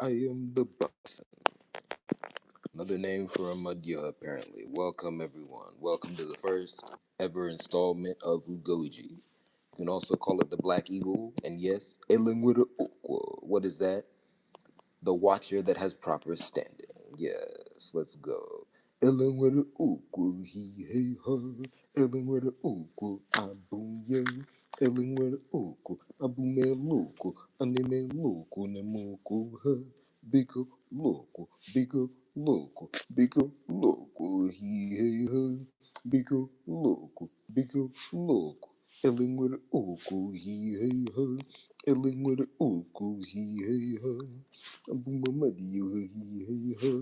I am the Bussin. Another name for a mudya, apparently. Welcome, everyone. Welcome to the first ever installment of Ugoji. You can also call it the Black Eagle, and yes, NWERE. What is that? The Watcher that has proper standing. Yes, let's go. NWERE he hey ha. NWERE abu ye. NWERE abu me luku. Anime luku ne muku ha. Biko loco, biko loco, biko loco, he hey ha, biko loco, Ellen with oko, he hey ha, Ellen with oko, he hey ha, Abumamadi, he hey ha.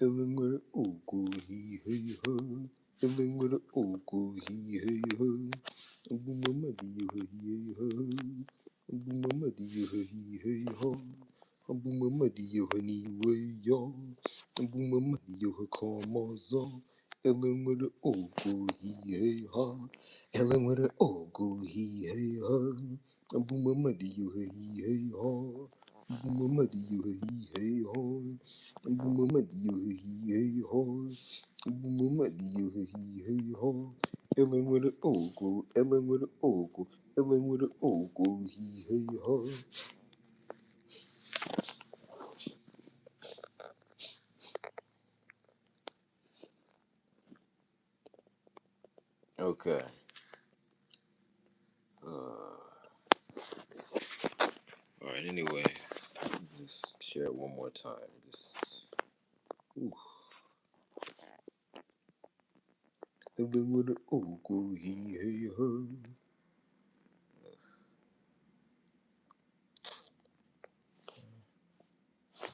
Ellen with oko, he hey ha, Ellen with oko, he hey ha, Abumamadi, he hey ha. Abumamadi he hey ho. Abumamadi honey way yo. Abumamadi kamazo. Ellen with the ogo he hey ha. Ellen with the ogo he hey ha. Abumamadi he hey ho. Abumamadi he hey ho. Abumamadi he hey ho. Abumamadi he hey ho. Ellen with the ogo. Ellen with the ogo. Ellen with the ogo he hey ho. Okay. All right. Anyway, just share it one more time. Just. Ooh. Ellen with the ogo he hey ho.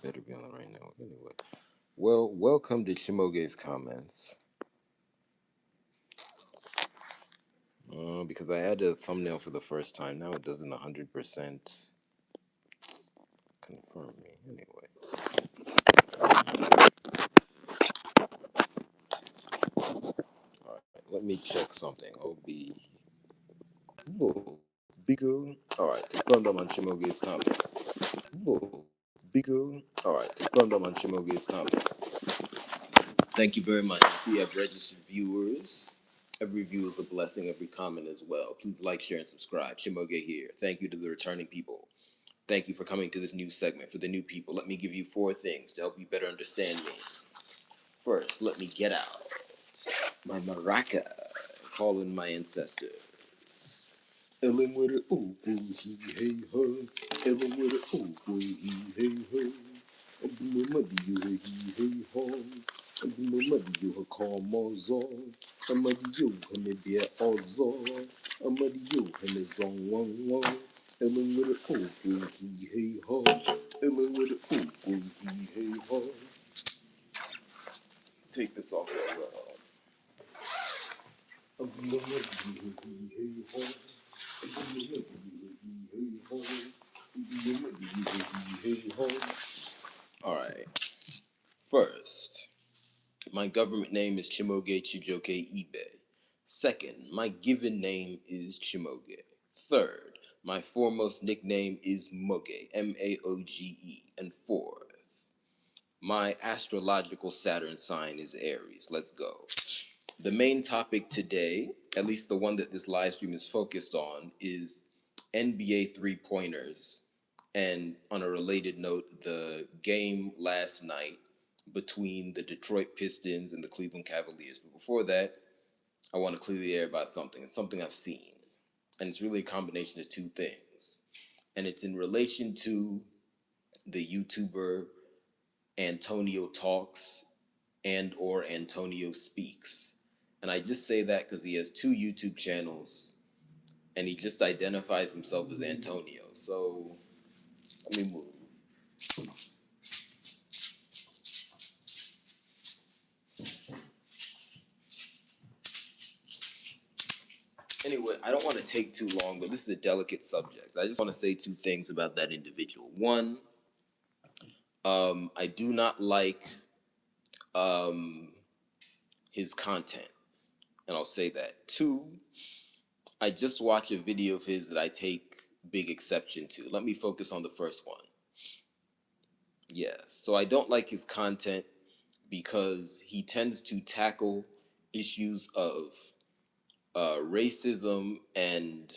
Better be on the right now. Anyway. Well, welcome to CHIMAOGE's comments. Because I had a thumbnail for the first time. Now it doesn't 100% confirm me. Anyway. All right. Let me check something. OB. Whoa. Bigger. All right. Confirmed on CHIMAOGE's comments. Whoa. Bigger. All right. Confirmed on CHIMAOGE's comments. Thank you very much. I see you have registered viewers. Every view is a blessing, every comment as well. Please like, share, and subscribe. CHIMAOGE here. Thank you to the returning people. Thank you for coming to this new segment. For the new people, let me give you 4 things to help you better understand me. First, let me get out my maraca, call in my ancestors. Ellen with a ooh, he hey ho. Ellen with a ooh, he hey ho. Abumamadi you he hey ho. Abumamadi you kamazo. Amadi you hanebia ozo. Amadi you hanezong wang wang. Ellen with a ooh, he hey ho. Ellen with a ooh, he hey ho. Take this off as well. All right. First, my government name is CHIMAOGE Ibe. Second, my given name is CHIMAOGE. Third, my foremost nickname is Moge, Maoge. And fourth, my astrological Saturn sign is Aries. Let's go. The main topic today, at least the one that this live stream is focused on, is NBA three-pointers. And on a related note, the game last night between the Detroit Pistons and the Cleveland Cavaliers. But before that, I want to clear the air about something. It's something I've seen. And it's really a combination of 2 things. And it's in relation to the YouTuber Antonio Talks and or Antonio Speaks. And I just say that because he has 2 YouTube channels and he just identifies himself as Antonio. So let me move. Anyway, I don't want to take too long, but this is a delicate subject. I just want to say 2 things about that individual. One, I do not like his content, and I'll say that. Two, I just watched a video of his that I take big exception to. Let me focus on the first one. Yeah, so I don't like his content because he tends to tackle issues of racism and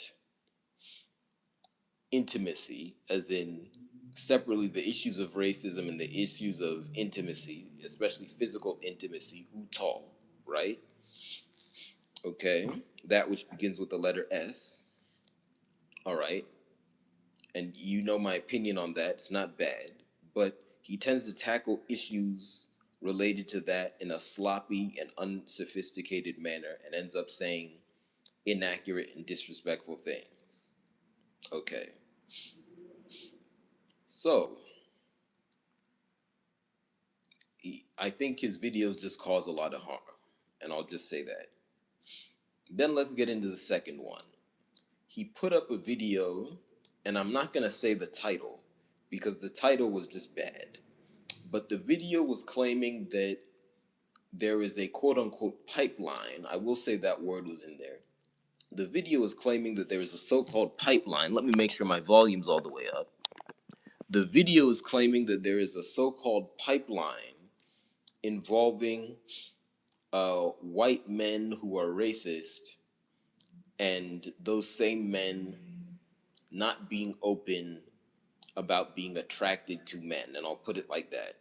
intimacy, as in separately the issues of racism and the issues of intimacy, especially physical intimacy, utal, right? Okay, that which begins with the letter S. All right, and you know my opinion on that. It's not bad, but he tends to tackle issues related to that in a sloppy and unsophisticated manner and ends up saying inaccurate and disrespectful things. Okay. So, I think his videos just cause a lot of harm, and I'll just say that. Then let's get into the second one. He put up a video, and I'm not going to say the title because the title was just bad. But the video was claiming that there is a quote unquote pipeline. I will say that word was in there. The video is claiming that there is a so called pipeline. Let me make sure my volume's all the way up. The video is claiming that there is a so called pipeline involving white men who are racist and those same men not being open about being attracted to men. And I'll put it like that.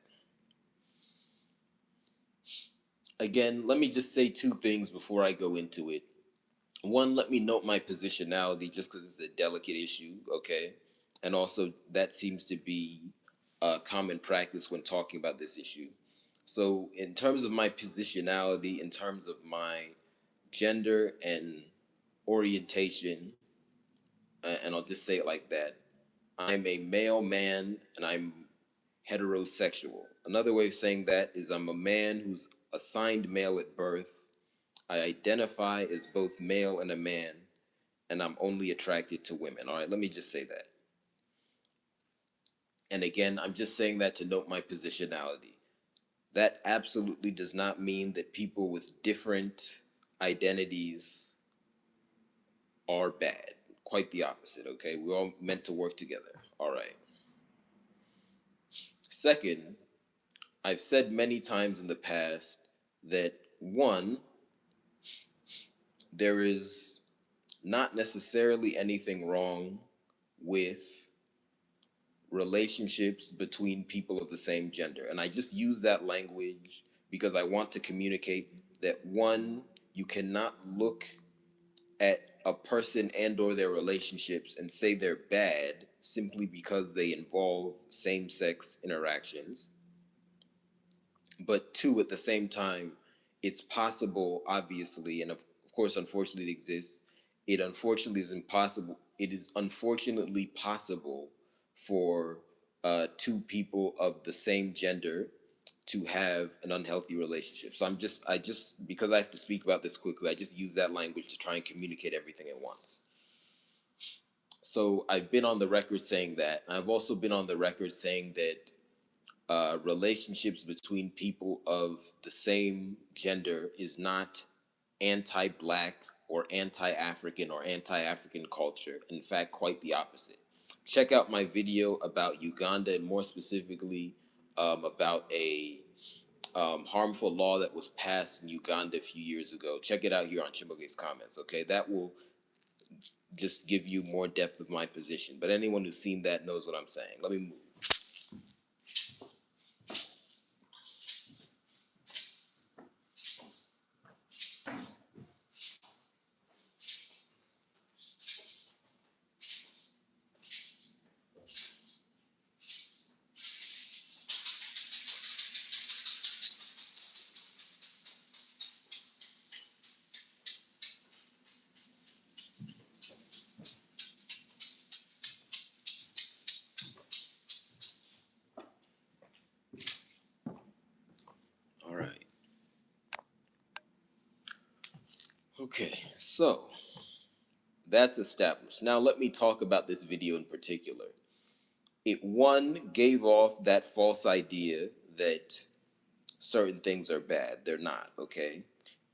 Again, let me just say two things before I go into it. One, let me note my positionality just because it's a delicate issue, okay? And also, that seems to be a common practice when talking about this issue. So, in terms of my positionality, in terms of my gender and orientation, and I'll just say it like that, I'm a male man and I'm heterosexual. Another way of saying that is I'm a man who's assigned male at birth. I identify as both male and a man, and I'm only attracted to women. All right, let me just say that. And again, I'm just saying that to note my positionality. That absolutely does not mean that people with different identities are bad. Quite the opposite, okay? We're all meant to work together. All right. Second, I've said many times in the past that one, there is not necessarily anything wrong with relationships between people of the same gender. And I just use that language because I want to communicate that one, you cannot look at a person and or their relationships and say they're bad simply because they involve same-sex interactions. But two, at the same time, it's possible, obviously, and of course, unfortunately, it exists. It unfortunately is impossible. It is unfortunately possible for two people of the same gender to have an unhealthy relationship. So I just, because I have to speak about this quickly, I just use that language to try and communicate everything at once. So I've been on the record saying that. I've also been on the record saying that relationships between people of the same gender is not anti-black or anti-African or anti-African culture. In fact, quite the opposite. Check out my video about Uganda and more specifically about a harmful law that was passed in Uganda a few years ago. Check it out here on CHIMAOGE's comments, okay? That will just give you more depth of my position. But anyone who's seen that knows what I'm saying. Let me move. All right. Okay, so that's established. Now let me talk about this video in particular. It one gave off that false idea that certain things are bad. They're not, okay?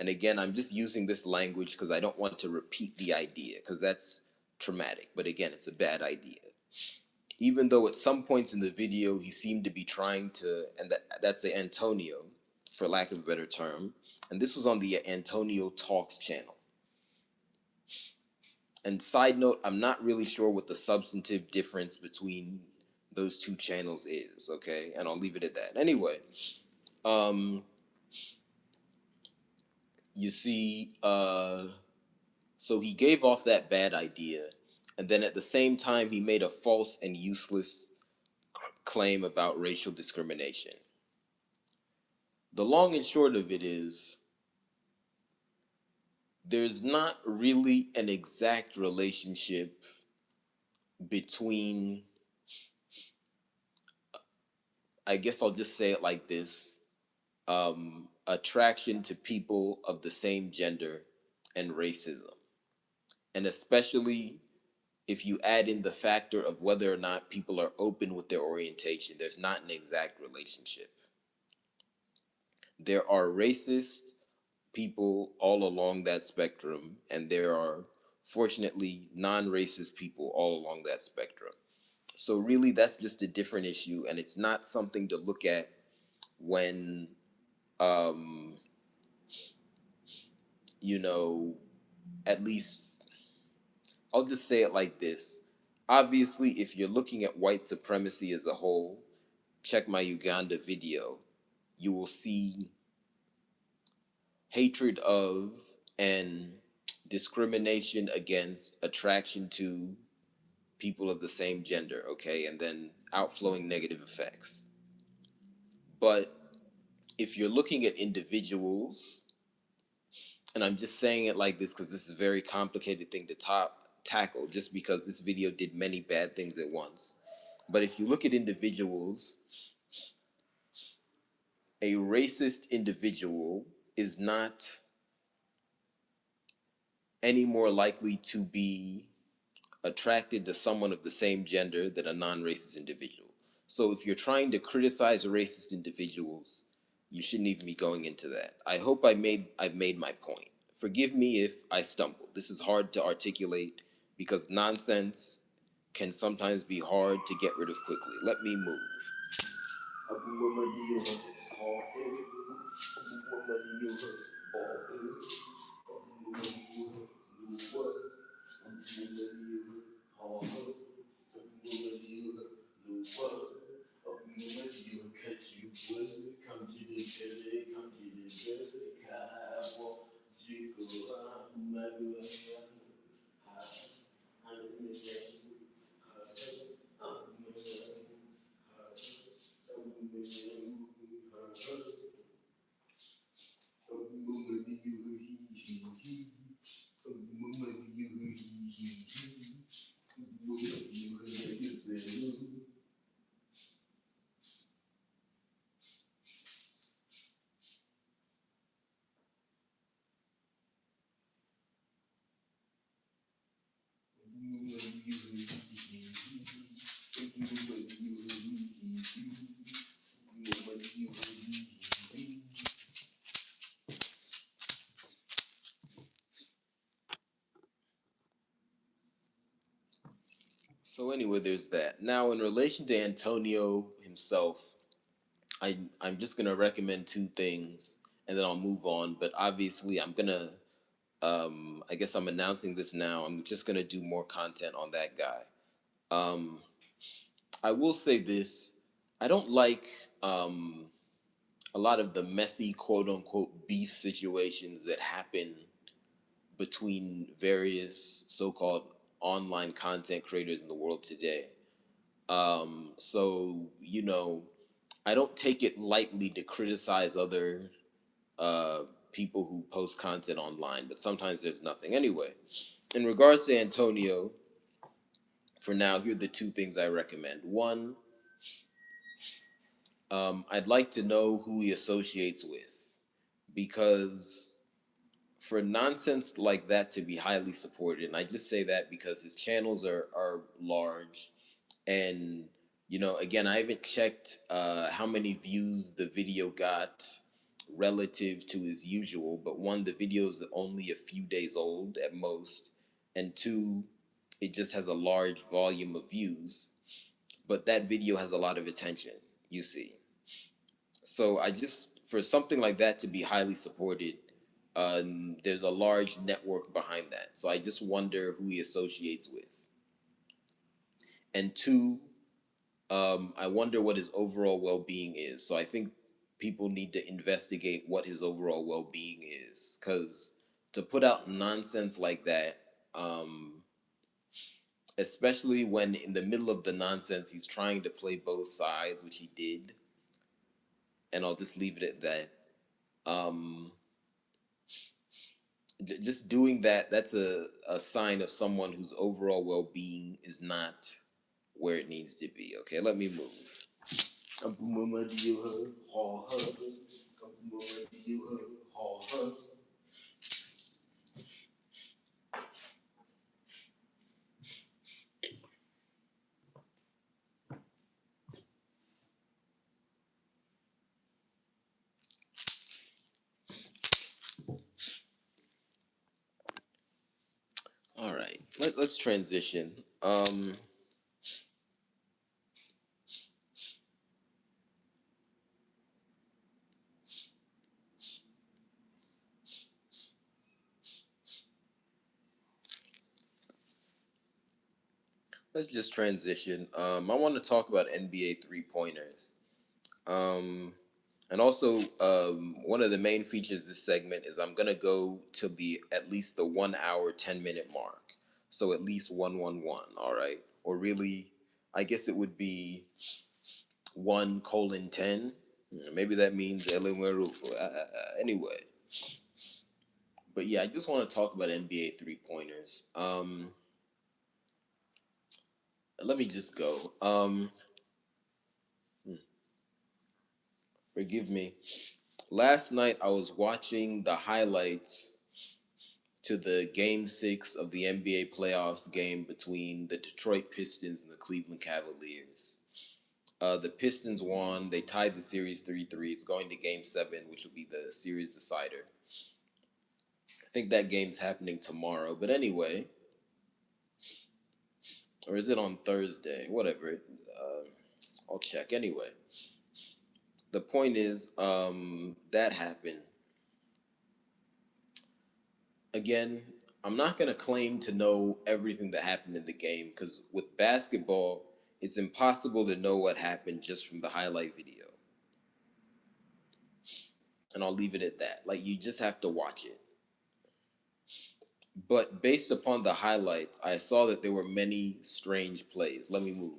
And again, I'm just using this language because I don't want to repeat the idea because that's traumatic. But again, it's a bad idea. Even though at some points in the video he seemed to be trying to, and that's a Antonio, for lack of a better term, and this was on the Antonio Talks channel. And side note, I'm not really sure what the substantive difference between those two channels is, okay? And I'll leave it at that. Anyway, um, you see, so he gave off that bad idea, and then at the same time, he made a false and useless claim about racial discrimination. The long and short of it is, there's not really an exact relationship between, I guess I'll just say it like this, attraction to people of the same gender and racism. And especially if you add in the factor of whether or not people are open with their orientation, there's not an exact relationship. There are racist people all along that spectrum, and there are fortunately non-racist people all along that spectrum. So really that's just a different issue, and it's not something to look at when um you know, at least I'll just say it like this. Obviously, if you're looking at white supremacy as a whole, check my Uganda video. You will see hatred of and discrimination against attraction to people of the same gender, okay? And then outflowing negative effects. But if you're looking at individuals, and I'm just saying it like this because this is a very complicated thing to tackle, just because this video did many bad things at once. But if you look at individuals, a racist individual is not any more likely to be attracted to someone of the same gender than a non-racist individual. So if you're trying to criticize racist individuals, you shouldn't even be going into that. I hope I've made my point. Forgive me if I stumble. This is hard to articulate because nonsense can sometimes be hard to get rid of quickly. Let me move. So anyway, there's that. Now, in relation to Antonio himself, I'm just gonna recommend two things, and then I'll move on. But obviously, I'm gonna I guess I'm announcing this now. I'm just gonna do more content on that guy. Um, I will say this: I don't like a lot of the messy quote unquote beef situations that happen between various so-called online content creators in the world today. So I don't take it lightly to criticize other uh, people who post content online, but sometimes there's nothing. Anyway, in regards to Antonio, for now, here are the two things I recommend. One, I'd like to know who he associates with, because for nonsense like that to be highly supported, and I just say that because his channels are large, and again, I haven't checked how many views the video got relative to his usual, but one, the video is only a few days old at most, and two, it just has a large volume of views, but that video has a lot of attention, you see. So I just, for something like that to be highly supported, there's a large network behind that. So I just wonder who he associates with. And two, I wonder what his overall well being is. So I think people need to investigate what his overall well being is. Because to put out nonsense like that, especially when in the middle of the nonsense he's trying to play both sides, which he did, and I'll just leave it at that. Um, just doing that, that's a sign of someone whose overall well being is not where it needs to be. Okay, let me move. All right, let's transition. Let's just transition. I want to talk about NBA three pointers. Um, and also, one of the main features of this segment is I'm gonna go to the at least the 1 hour 10 minute mark. So at least 111. All right, or really, I guess it would be 1:10. Maybe that means NWERE. Anyway, but yeah, I just want to talk about NBA three pointers. Let me just go. Forgive me. Last night I was watching the highlights to the game 6 of the NBA playoffs game between the Detroit Pistons and the Cleveland Cavaliers. The Pistons won. They tied the series 3-3. It's going to game 7, which will be the series decider. I think that game's happening tomorrow. But anyway, or is it on Thursday? Whatever. I'll check. Anyway, the point is, that happened. Again, I'm not going to claim to know everything that happened in the game because with basketball, it's impossible to know what happened just from the highlight video. And I'll leave it at that. Like, you just have to watch it. But based upon the highlights, I saw that there were many strange plays. Let me move.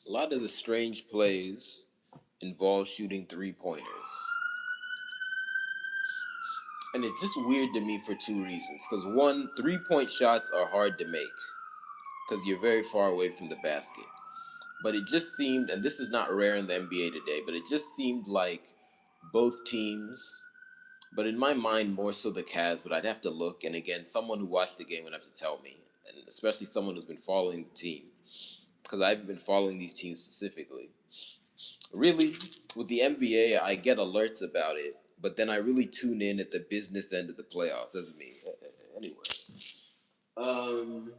A lot of the strange plays involve shooting three pointers. And it's just weird to me for two reasons. Because one, 3-point shots are hard to make because you're very far away from the basket. But it just seemed, and this is not rare in the NBA today, but it just seemed like both teams, but in my mind, more so the Cavs, but I'd have to look. And again, someone who watched the game would have to tell me, and especially someone who's been following the team, because I've been following these teams specifically. Really, with the NBA, I get alerts about it, but then I really tune in at the business end of the playoffs. That's me. Anyway. Um,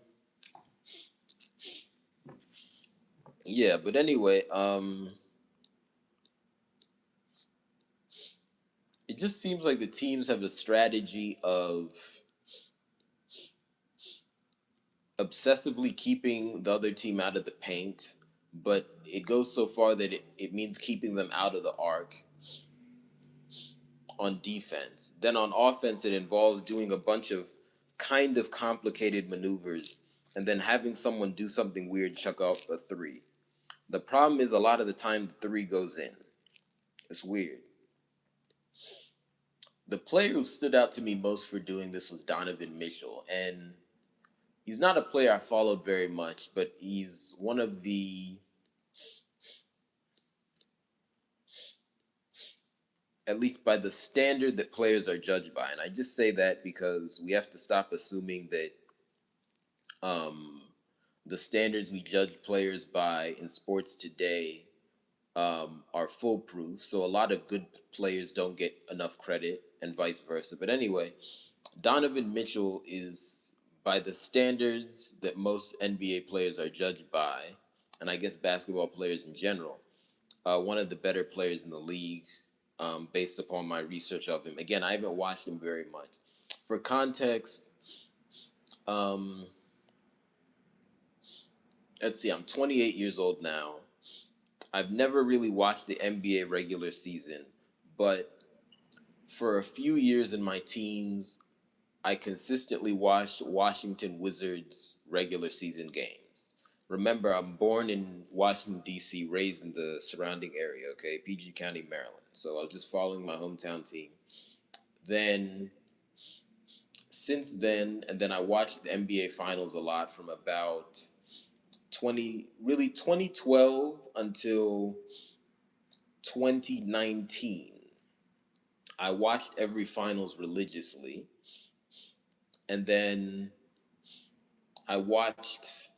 Yeah, but anyway, it just seems like the teams have a strategy of obsessively keeping the other team out of the paint, but it goes so far that it means keeping them out of the arc on defense. Then on offense, it involves doing a bunch of kind of complicated maneuvers and then having someone do something weird, chuck off a three. The problem is a lot of the time the three goes in. It's weird. The player who stood out to me most for doing this was Donovan Mitchell, and he's not a player I followed very much, but he's one of the, at least by the standard that players are judged by. And I just say that because we have to stop assuming that um, the standards we judge players by in sports today are foolproof. So a lot of good players don't get enough credit, and vice versa. But anyway, Donovan Mitchell is, by the standards that most NBA players are judged by, and I guess basketball players in general, one of the better players in the league, based upon my research of him. Again, I haven't watched him very much. For context, um, let's see, I'm 28 years old now. I've never really watched the NBA regular season, but for a few years in my teens, I consistently watched Washington Wizards regular season games. Remember, I'm born in Washington, D.C., raised in the surrounding area, okay, PG County, Maryland. So I was just following my hometown team. Then, since then, and then I watched the NBA Finals a lot from about 2012 until 2019. I watched every finals religiously, and then I watched,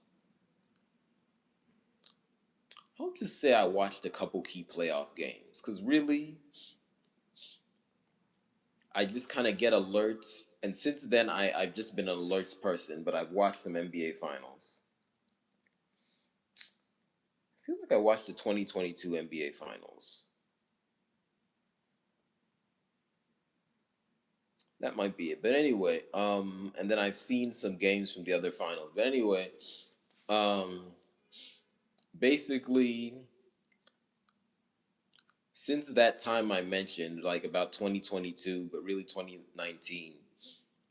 I'll just say I watched a couple key playoff games, because really, I just kind of get alerts, and since then I've just been an alerts person, but I've watched some NBA finals. I feel like I watched the 2022 NBA finals. That might be it. But anyway, and then I've seen some games from the other finals. But anyway, um, basically, since that time I mentioned, like about 2022, but really 2019,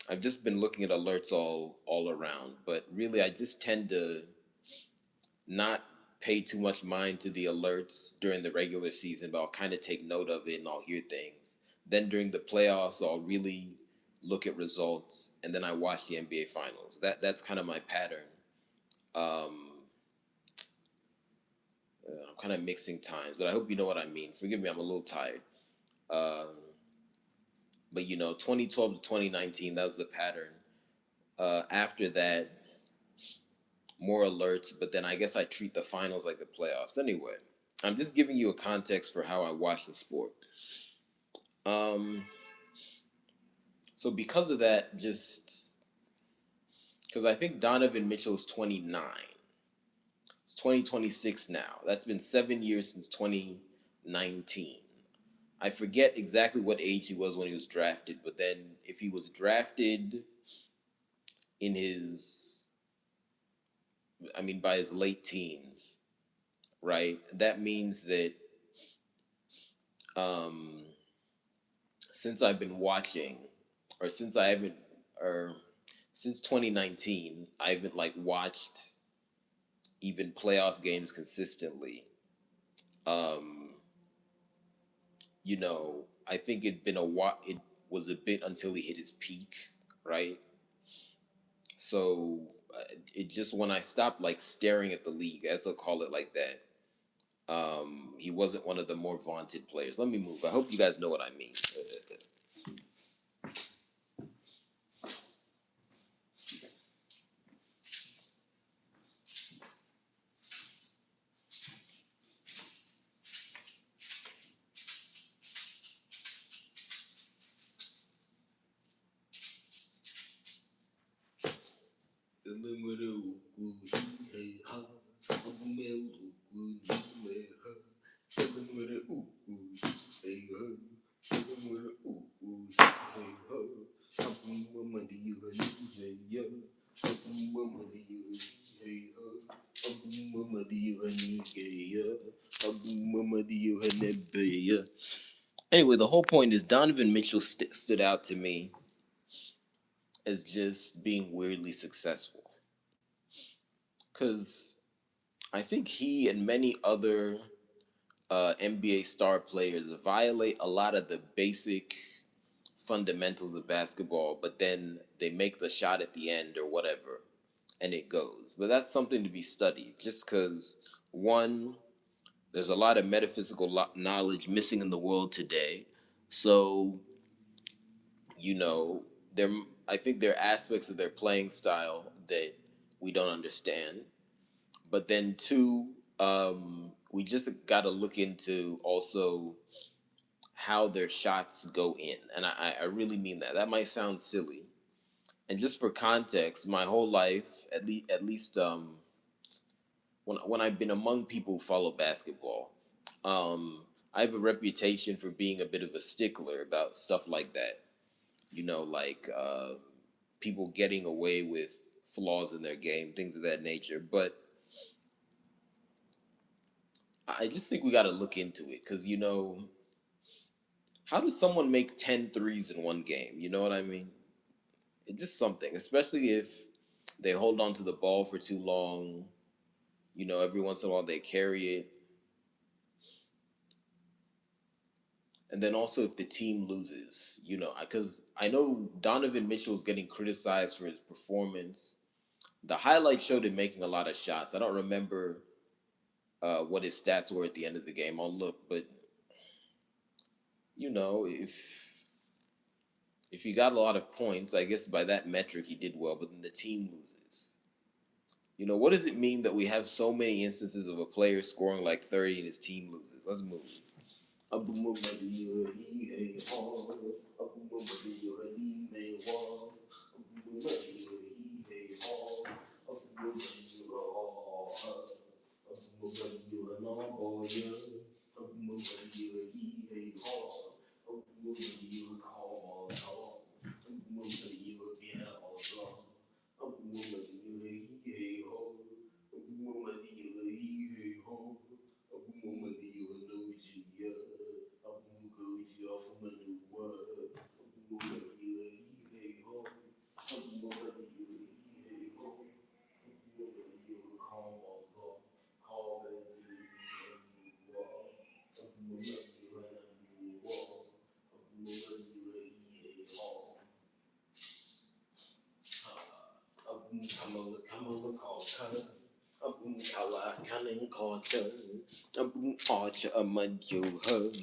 I've just been looking at alerts all around. But really, I just tend to not pay too much mind to the alerts during the regular season, but I'll kind of take note of it and I'll hear things. Then during the playoffs, I'll really look at results, and then I watch the NBA finals. That's kind of my pattern. Um, I'm kind of mixing times, but I hope you know what I mean. Forgive me, I'm a little tired. Um, but 2012 to 2019, that was the pattern. After that, more alerts, but then I guess I treat the finals like the playoffs. Anyway, I'm just giving you a context for how I watch the sport. Um, so because of that, just because I think Donovan Mitchell is 29. It's 2026 now. That's been 7 years since 2019. I forget exactly what age he was when he was drafted, but then if he was drafted in his, I mean, by his late teens, right? That means that um, since I've been watching, or since I haven't, or since 2019, I haven't like watched even playoff games consistently. Um, I think it'd been a while. It was a bit until he hit his peak, right? So it just when I stopped like staring at the league, as I'll call it like that. He wasn't one of the more vaunted players. Let me move. I hope you guys know what I mean. Anyway, the whole point is Donovan Mitchell stood out to me as just being weirdly successful. Because I think he and many other NBA star players violate a lot of the basic fundamentals of basketball, but then they make the shot at the end or whatever, and it goes. But that's something to be studied, just because, one, there's a lot of metaphysical knowledge missing in the world today. So, you know, there, I think there are aspects of their playing style that we don't understand. But then, two, we just got to look into also how their shots go in. And I really mean that. That might sound silly. And just for context, my whole life, at least when I've been among people who follow basketball, I have a reputation for being a bit of a stickler about stuff like that. You know, like people getting away with flaws in their game, things of that nature. But I just think we got to look into it because, you know, how does someone make 10 threes in one game? You know what I mean? It's just something, especially if they hold on to the ball for too long. You know, every once in a while they carry it. And then also if the team loses, you know, because I know Donovan Mitchell is getting criticized for his performance. The highlights showed him making a lot of shots. I don't remember what his stats were at the end of the game. I'll look, but you know, if he got a lot of points, I guess by that metric he did well. But then the team loses. You know, what does it mean that we have so many instances of a player scoring like 30 and his team loses? Let's move.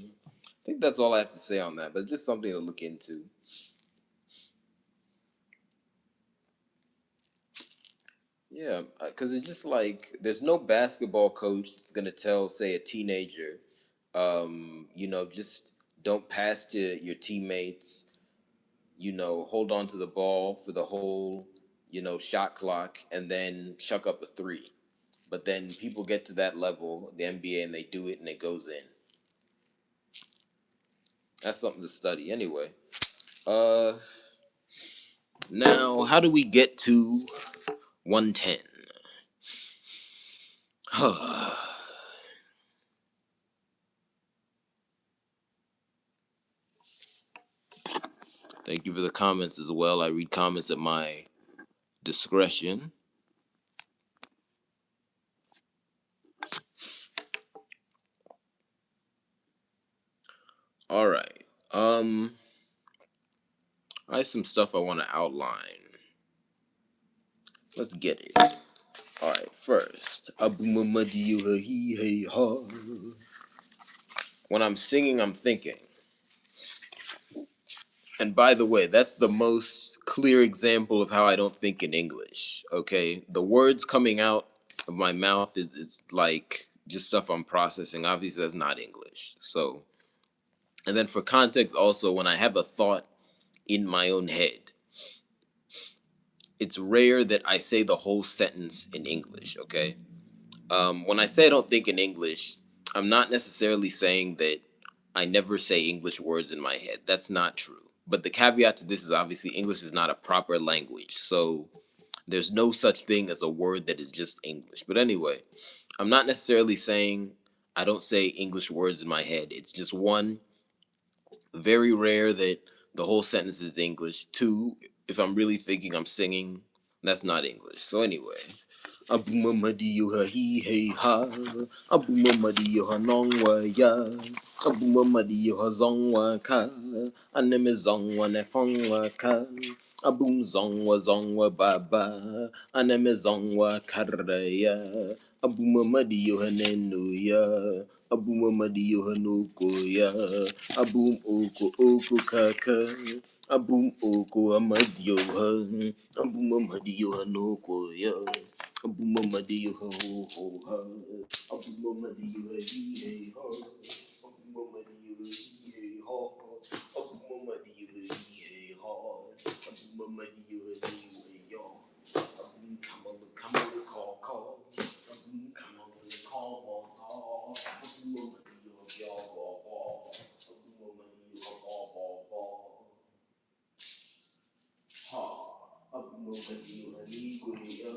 I think that's all I have to say on that, but just something to look into. Yeah, because it's just like there's no basketball coach that's gonna tell, say, a teenager, you know, just don't pass to your teammates. You know, hold on to the ball for the whole, you know, shot clock, and then chuck up a three. But then people get to that level, the NBA, and they do it, and it goes in. That's something to study, anyway. Uh, Now, how do we get to 110? Thank you for the comments as well. I read comments at my discretion. All right. I have some stuff I want to outline. Let's get it. All right. First, when I'm singing, I'm thinking. And by the way, that's the most clear example of how I don't think in English. Okay, the words coming out of my mouth is like just stuff I'm processing. Obviously, that's not English. So, and then for context, also, when I have a thought in my own head, it's rare that I say the whole sentence in English. Okay, when I say I don't think in English, I'm not necessarily saying that I never say English words in my head. That's not true. But the caveat to this is obviously English is not a proper language. So There's no such thing as a word that is just English. But anyway, I'm not necessarily saying I don't say English words in my head. It's just one, very rare that the whole sentence is English. Two, if I'm really thinking I'm singing, that's not English. So anyway, Abumamadiyo he hey ha, Abumamadiyo nongwa ya, Abumamadiyo zongwa ka, Aneme zongwa nefongwa ka, Abum zongwa baba, Aneme zongwa karaya, Abumamadiyo nenu ya, Abumamadiyo nuko ya, Abum oko kaka, Abum oko amadiyo ha, Abumamadiyo nuko ya. Abumamadiyo ho ho ha, Abumamadiyo he hey ho, Abumamadiyo he hey ho, Abumamadiyo he hey ho, Abumamadiyo he hey yo, Abum kamalu call, Abum kamalu call, Abumamadiyo yo Abumamadiyo ha, Abumamadiyo ni ya.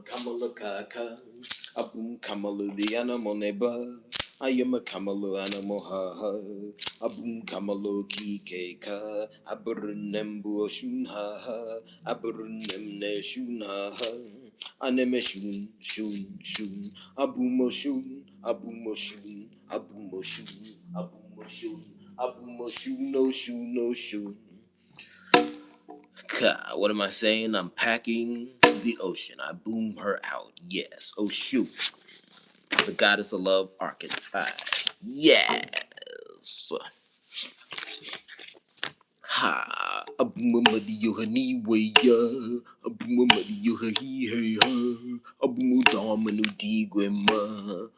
Kamala kaka, Abum Kamalu the animal neighbor. I am a Kamalu animal ha ha. Abum Kamalu kikeka. Aburunembu shun ha ha. Aburunem ne shun ha ha. Aneme shun. Abumo shun. Abumo shun. Abumo shun. Abumo shun. Abumo shun no shun. What am I saying? I'm packing the ocean. I boom her out. Yes. Oh shoot. The goddess of love archetype. Yes. Ha. Abumamadiyo anyway ya. Abumamadiyo he hey ha. Abumudamanu digwema.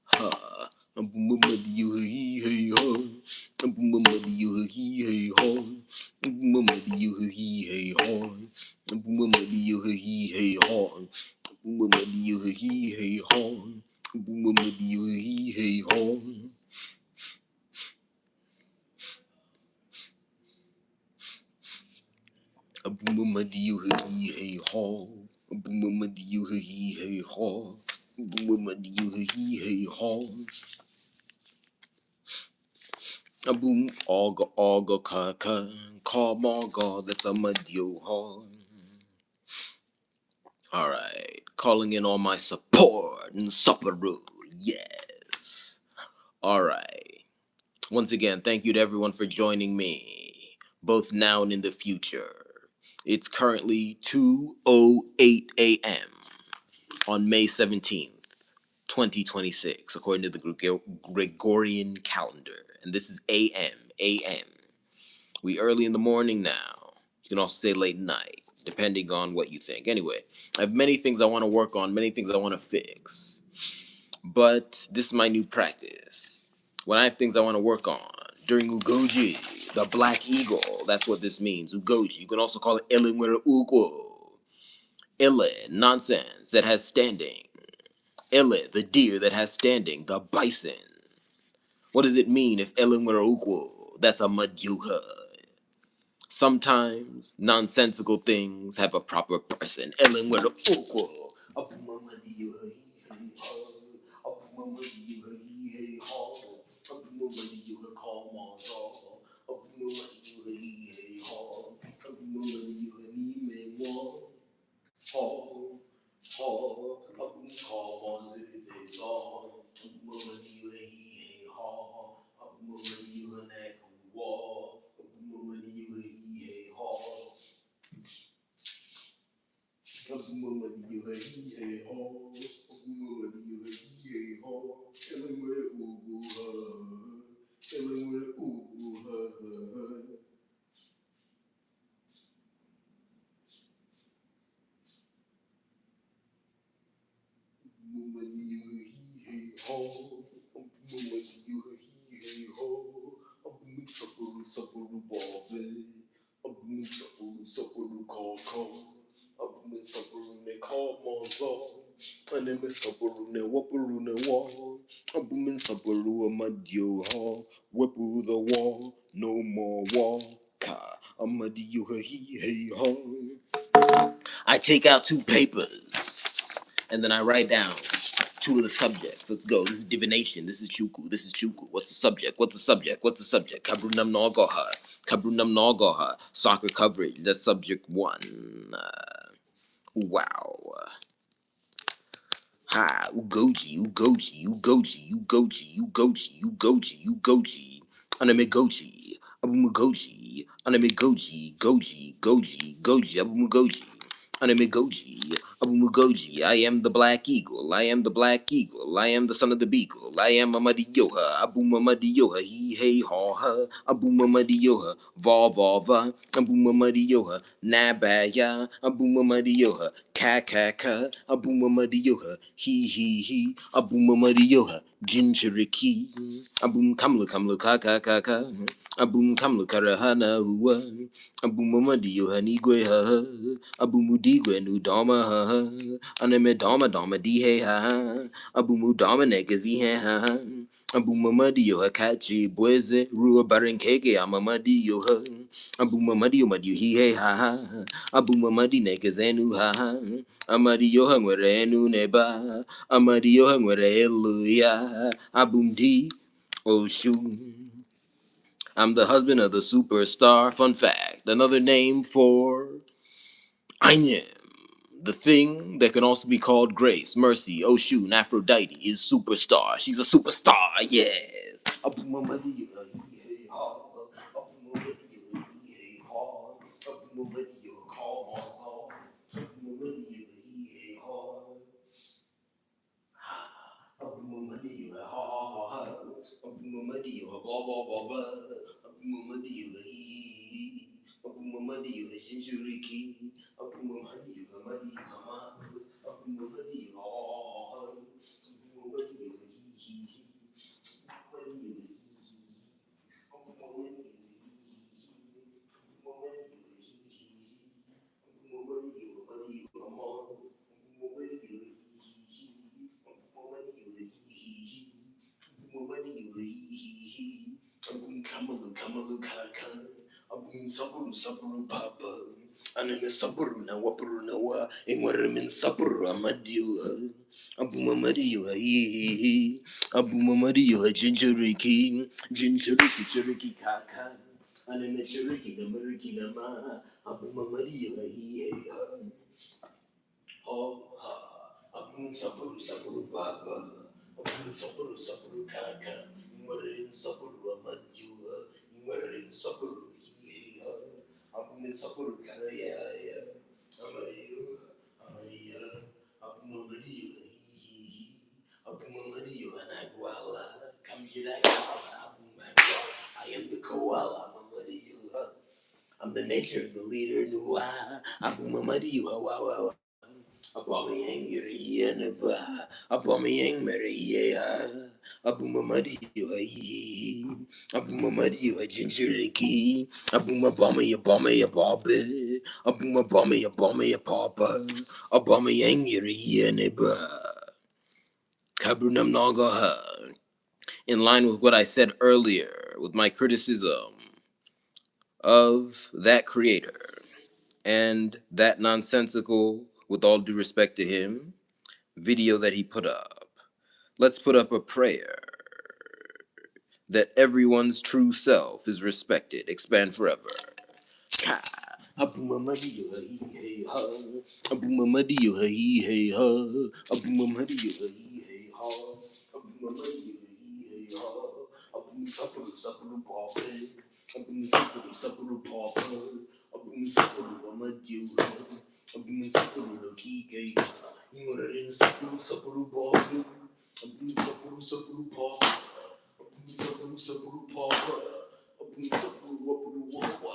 Ha. Abumamadiyo he hey ha. Abumamadiyo he hey ha. Abumamadiyo he hey ha. Abumamadiyo he hey ha. Abumamadiyo he hey ha. Abumamadiyo he hey ha. Abumamadiyo he hey ha. Abumamadiyo he hey ha. Abumamadiyo he hey ha. Abum aga kaka. Come on God, that's a madio ha. Alright, calling in all my support and supperoo. Yes. Alright. Once again, thank you to everyone for joining me, both now and in the future. It's currently 2:08 a.m. on May 17th, 2026, according to the Gregorian calendar. And this is AM. We early in the morning now. You can also say late night, depending on what you think. Anyway, I have many things I want to work on, many things I want to fix. But this is my new practice. When I have things I want to work on, during Ugoji, the Black Eagle, that's what this means, Ugoji. You can also call it NWERE Ugo. Ile, nonsense, that has standing. Ile, the deer that has standing, the bison. What does it mean if NWERE Ugo? That's a madyuha. Sometimes nonsensical things have a proper person. NWERE Ugo. saparu ne waparu ne wall. Abumin saparu amadio ha. Whipper the wall, no more wall. Ka amadio ha he hey ha. I take out 2 papers and then I write down 2 of the subjects. Let's go. This is divination. This is chuku. This is chuku. What's the subject? What's the subject? What's the subject? Kabrunam Nogoha. Kabrunam Nogoha. Soccer coverage. That's subject 1. Wow. Ha, Ugoji, Ugoji, Ugoji, Ugoji, Ugoji, Ugoji, Ugoji, Anamigoji, Abumagoji, Anamigoji, Goji, Goji, Goji, Abumagoji, Anamigoji, Abumagoji. I am the Black Eagle, I am the Black Eagle, I am the son of the Beagle, I am Mamadi Yoha, Abumamadi Yoha, he, hey, ha, ha, Abumamadi Yoha, va, va, va, Abumamadi Yoha, Nabaya, Abumamadi Yoha, ka, ka, ka, Abumamadi Yoha, he, Abumamadi Yoha, Jinchuriki, Abum Kamlu Kamlu ka, ka, ka, ka, Abum Kamlu Karahana, Hua, Abumamadi Yoha, Nigwe, ha, Abumudigwe, Nudama, ha, Anime Dama Dama, Dihe, ha, Abumudama Negazi, ha, Abumamadi Yoha, Kachi, Bweze, Rua Barinkeke, Amamadi Yoha, Abumamadi Yomadi, he, ha, Abumamadi Negazenu, ha, Amadi Yoha, Werenu, Neba, Amadi Yoha, Wereluya, Abumdi, Oshun. I'm the husband of the superstar. Fun fact, another name for Anya. The thing that can also be called Grace, Mercy, Oshun, Aphrodite is superstar. She's a superstar, yes. Saburu papa, anime saburu na wapuru na wa, NWERE min saburu amadio, abumamadio he, abumamadio jinjuriki, jinjuriki churiki kaka, anime churiki na mariki na ma, abumamadio he, oh ha, abum saburu papa, abum saburu kaka, NWERE saburu amadio, NWERE saburu he, Abumin Sapuru Karaya, Amario, Abumamadio, Abumamadio, and Aguala, Kamjiraka, I am the koala, Mamadio. I'm the nature of the leader, Nua, Abumamadio, Wawa. Abomiyang Yuriyanaba, Abomiyang Maria, Abumamadio, Abumamadio, Jinjuriki, Abumabama, Bobby, Abumabama, Papa, Abomiyang Yuriyanaba, Kabrunam Nagaha. In line with what I said earlier, with my criticism of that creator and that nonsensical, with all due respect to him, video that he put up. Let's put up a prayer that everyone's true self is respected, expand forever. Abumamadiyo hey ha, Abumamadiyo hey ha, Abumamadiyo hey ha, Abumamadiyo hey ha, Abum sapuru papa, Abum sapuru papa, Abum sapuru amadiyo, Abum sapuru lokike, NWERE sapuru papa, Abum sapuru papa, Abum sapuru papa, Abum sapuru wapa.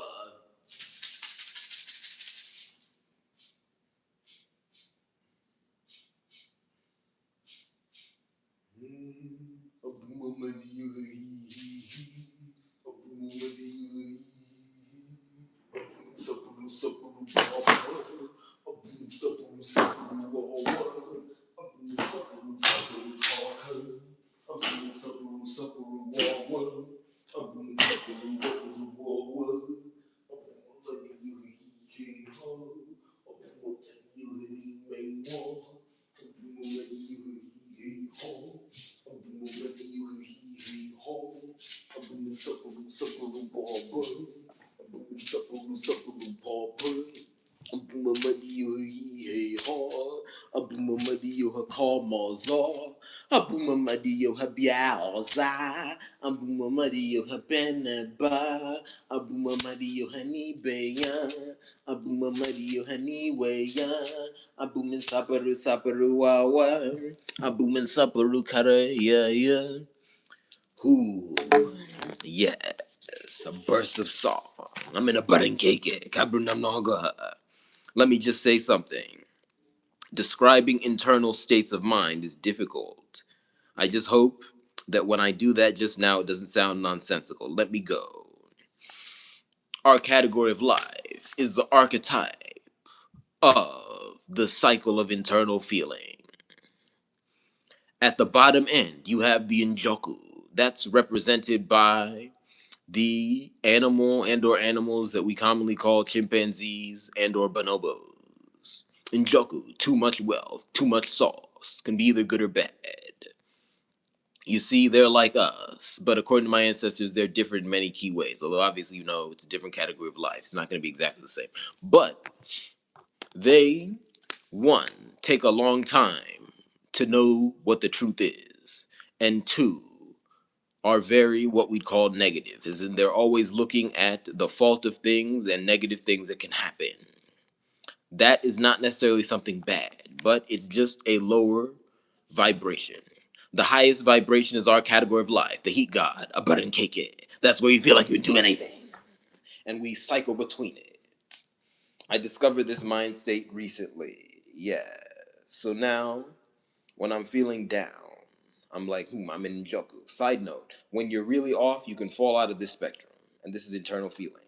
Abumamadiyo habiaoza, abumamadiyo habeneba, abumamadiyo hanibeya, abumamadiyo haniweya, abumin saparu saparu wawa, abumin saparu karaya. Ooh, yes, a burst of song. I'm in a budding cake. Let me just say something. Describing internal states of mind is difficult. I just hope that when I do that just now, it doesn't sound nonsensical. Let me go. Our category of life is the archetype of the cycle of internal feeling. At the bottom end, you have the Injoku. That's represented by the animal and or animals that we commonly call chimpanzees and or bonobos. Injoku, too much wealth, too much sauce, can be either good or bad. You see, they're like us, but according to my ancestors, they're different in many key ways. Although obviously, you know, it's a different category of life. It's not going to be exactly the same. But they, one, take a long time to know what the truth is, and two, are very what we'd call negative, as in they're always looking at the fault of things and negative things that can happen. That is not necessarily something bad, but it's just a lower vibration. The highest vibration is our category of life, the heat god, a button cake. That's where you feel like you can do anything. And we cycle between it. I discovered this mind state recently. Yeah. So now, when I'm feeling down, I'm like, I'm in Njoku. Side note, when you're really off, you can fall out of this spectrum. And this is internal feeling.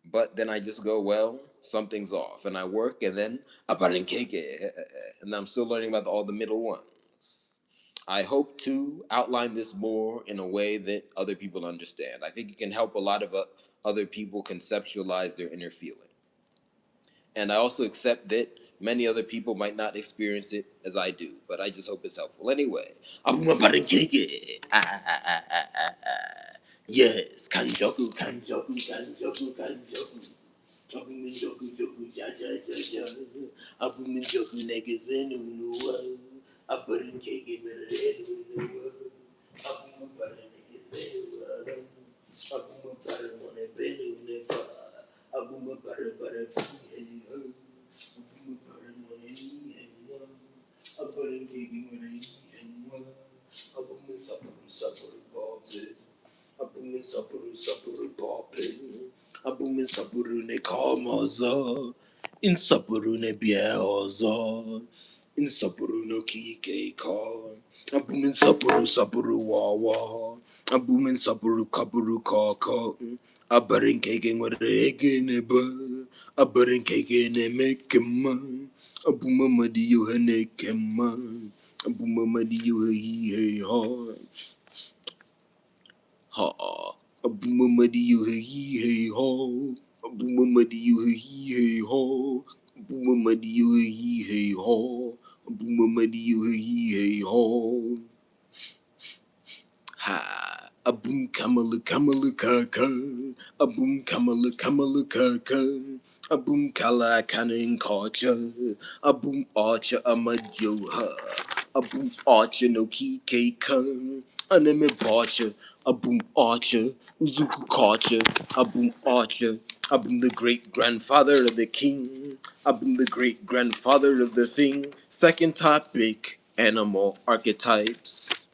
But then I just go, well, something's off. And I work, and then, and I'm still learning about all the middle ones. I hope to outline this more in a way that other people understand. I think it can help a lot of other people conceptualize their inner feeling. And I also accept that many other people might not experience it as I do, but I just hope it's helpful. Anyway, yes, kanjoku, kanjoku, kanjoku, kanjoku. Abuminjoku, joku, ja, ja, ja, ja. Abuminjoku, negazenu, nuwa. Aburin kege, merenu, nuwa. Abumabara, negazenu, abumabara, monebenu, neba. Abumabara, bara, bihenga. Abumabara, monenihenga. Aburin kege, monenihenga. Abumin saparu, saparu, bobe. Abumin saparu, saparu, bobe. Abumin saparu, ne kamaza. In saparu, ne biaoza. In saparu, no kike ka. Abumin saparu, saparu, wawa. Abumin saparu, kapuru, kaka. Abarin keke, ngwareke, ne ba. Abarin keke, ne mekema. Abumamadi, you hane kema. Abumamadi, you he ha. Ha. Abumamadi, you he ha. Abumamadi, you he ha. Abumamadi, you he ha. Abumamadi, you he ha. Ha. Abum kamala kamala kaka. Abum kamala kamala kaka. Abum kala kanin culture. Abum archer amadioha. Abum archer no kike kan. Anime archer. Abum archer. Uzuku culture. Abum archer. Abum the great grandfather of the king. Abum the great grandfather of the thing. Second topic, animal archetypes.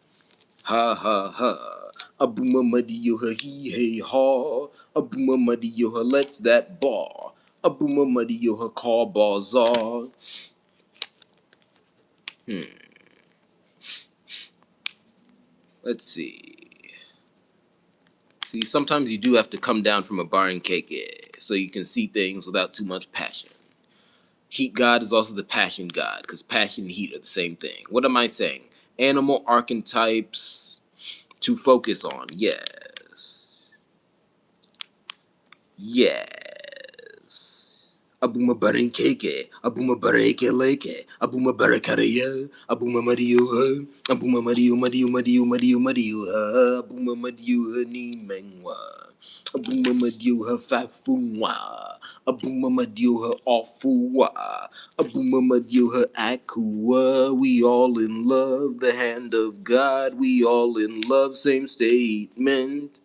Ha ha ha. Abuma madiyoha he hey ha. Abuma madiyoha let's that bar. Abuma madiyoha call bazaar. Let's see. See, sometimes you do have to come down from a bar and cake so you can see things without too much passion. Heat god is also the passion god, because passion and heat are the same thing. What am I saying? Animal archetypes to focus on. Yes. Yes. Abuma barin keke, abuma bareke leke, abuma barakaria, abuma mario, abuma mario, abuma mario ni mengwa, abuma madio fafunwa, abuma madio ofuwa, abuma madio akua. We all in love, the hand of God. We all in love, same statement.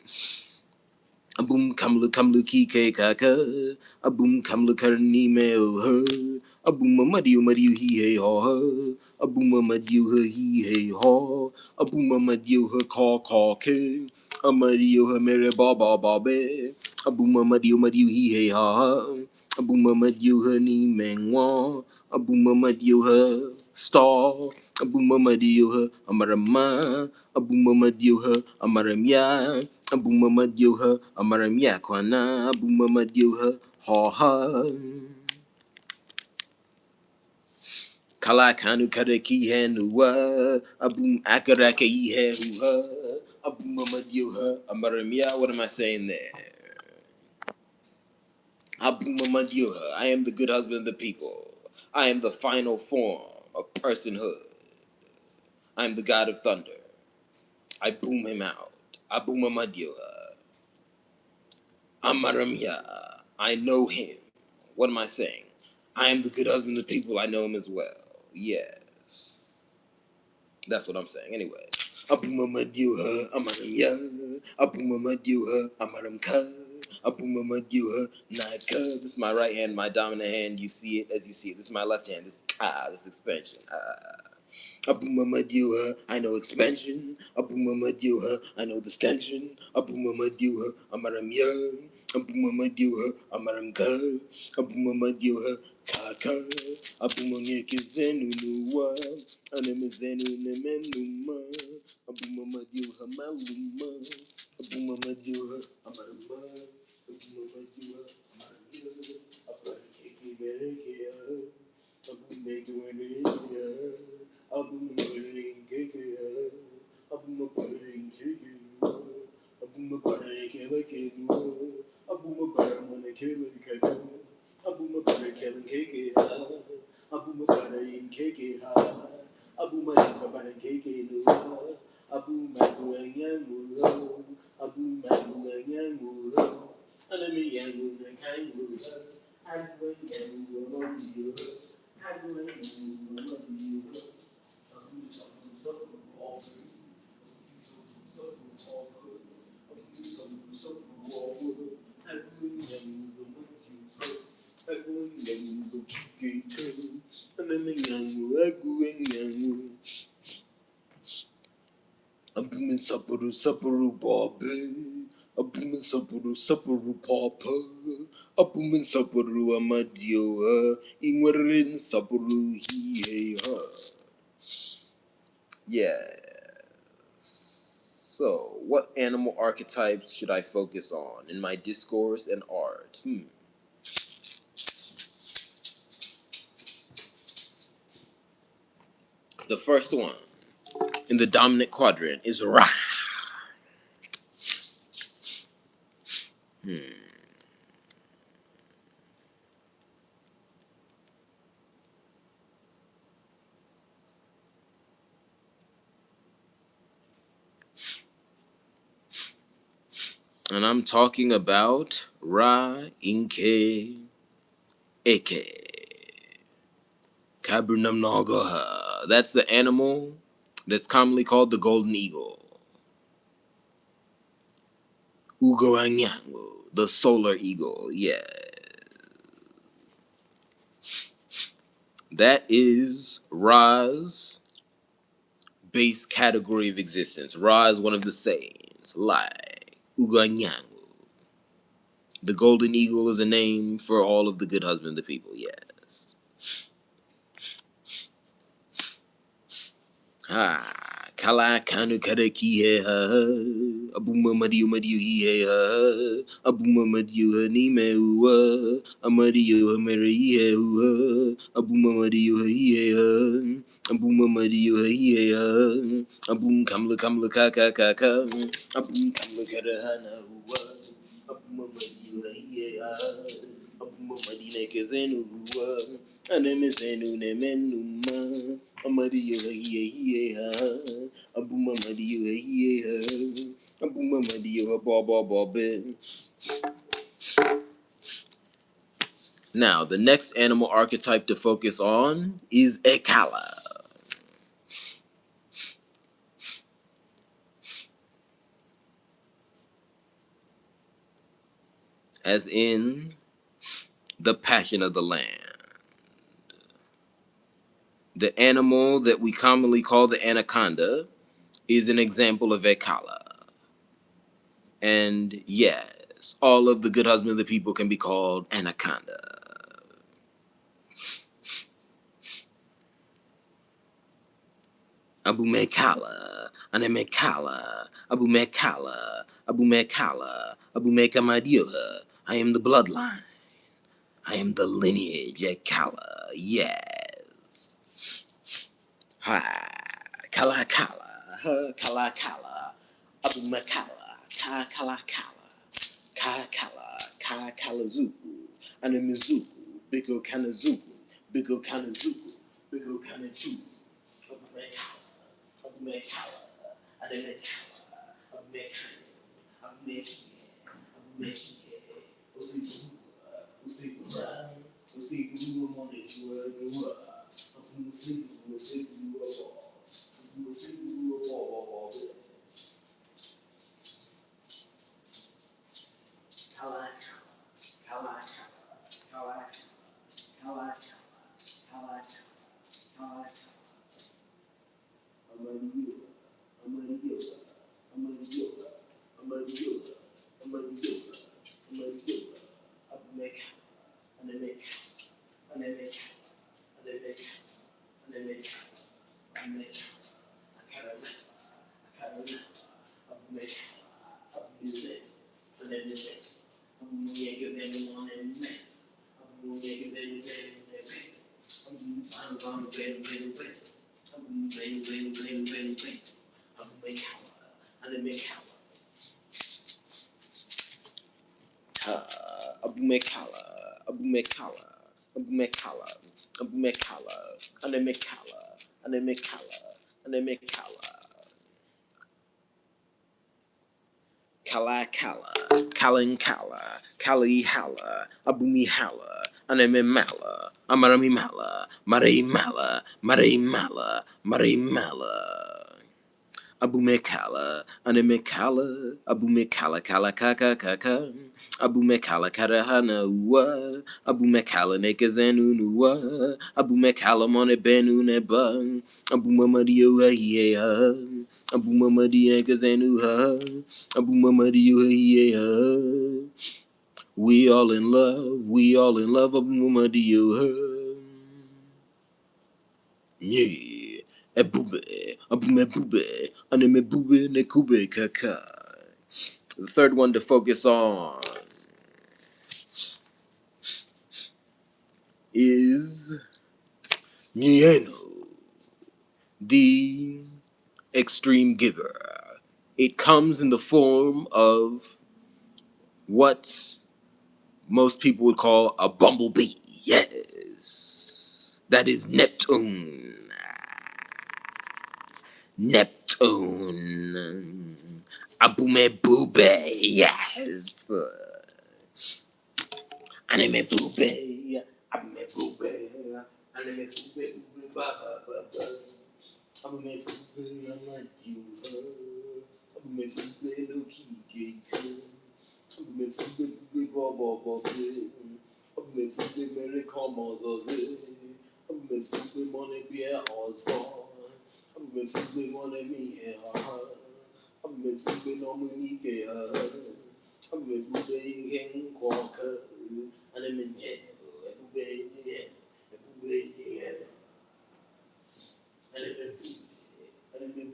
Abum kamlu kamlu kike kaka. Abum kamlu karni me oh. Abum madiu madiu he hey ho. Abum madiu he hey ho. Abum madiu call ke. Amadiu mere ba be. Abum madiu madiu he hey ha. Abum madiu ni mengwa. Abum madiu star. Abum madiu amarama. Abum madiu amaramya. Abuma dioha amaramia kwana abuma dioha ha kala kanu kareki henua abum akaraka ihe huha abuma dioha amaramia. What am I saying there? Abuma dioha. I am the good husband of the people. I am the final form of personhood. I am the god of thunder. I boom him out. Abuma dioha amaramia. I know him. What am I saying? I am the good husband of the people. I know him as well. Yes. That's what I'm saying. Anyway. Abumamadiuha, amaramya. Abumamadiuha, amaramka. Abumamadiuha, naika. This is my right hand, my dominant hand. You see it as you see it. This is my left hand. This is ka, this expansion. Abumamadiuha, I know expansion. Abumamadiuha, I know distension. Abumamadiuha, amaramya. Abumamadiuha, amaramka. Abumamadiuha, kaka. Abumamekizenu nuwa. Anemezenu nemenuma. Abumamadiuha, maluma. Abumamadiuha, amarama. Abumamadiuha, amaramya. Aparikekimerekea. Abumin sapuru sapuru babe. Abumin sapuru sapuru papa. Abumin sapuru amadio. Ingwerin sapuru he ha. Yeah. So, what animal archetypes should I focus on in my discourse and art? The first one in the dominant quadrant is Ra. And I'm talking about Ra Inke Eke Kaburnamnagaha. That's the animal that's commonly called the golden eagle. Ugoji, the solar eagle. Yeah. That is Ra's base category of existence. Ra is one of the sayings, like Ugoji. The golden eagle is a name for all of the good husband of the people, yes. Kala kanu kareki he ha. Abuma madiu madiu he he ha. Abuma madiu ni me ua. Amadiu meri he ua. Abuma madiu he he ha. Abuma madiu he he ha. Abum kamla kamla kaka kaka. Abum kamla karahana ua. Abuma madiu he he ha. Abuma Madine Kazenu, Anemezenu Nemenuma, Amadio Ye, Abuma Madio Ye, Abuma Madio Bob. Now, the next animal archetype to focus on is Ekala, as in the passion of the land. The animal that we commonly call the anaconda is an example of Ekala. And yes, all of the good husband of the people can be called anaconda. Abumekala, Anemekala, Abumekala, Abumekala, Abumekamadiyoha. I am the bloodline. I am the lineage at Kala. Yes. Ha. Kala Kala. Ha. Kala Kala. Abumekala. Ka Kala Kala. Ka Kala. Ka Kala Zuku. Anemizuku. Biko Kanazuku. Biko Kanazuku. Biko Kanazuku. Abumekala. Abumekala. Anemekala. Abumekala. Abumekala. Abumekala. Abumekala, Abumekala, Abumekala, Abumekala, Anemekala, Anemekala, Anemekala, Kalakala, Kalinkala, Kalihala, Abumihala, Anememala, Amaramimala, Mareimala, Mareimala, Mareimala. Abumekala, Anemekala, Abumekala, Kala Kaka Kaka, Abumekala Karahana Ua, Abumekala Nekazanu Nua, Abumekala Monebenu Neba, Abumamadio Yea, Abumamadia Kazanu Ha, Abumamadio Yea. We all in love, Abumamadio Ha. Yeah. Ebube, abumebube, anemebube nekube kaka. The third one to focus on is Nieno, the extreme giver. It comes in the form of what most people would call a bumblebee. Yes, that is Neptune. Neptune. Abume Bube, yes. Anime Bube, Abume Bube, Anime Bube, Baba, Abume Bube, I like you, Abume Bube, no key, Abume Bube, Baba, Abume Bube, Mary Comos, Abume Bube, Money, Beer, all song. I'm going to be one of me here. I'm going to be no money here. I'm going to be in Quaker. And I'm in here. Everybody, and I'm in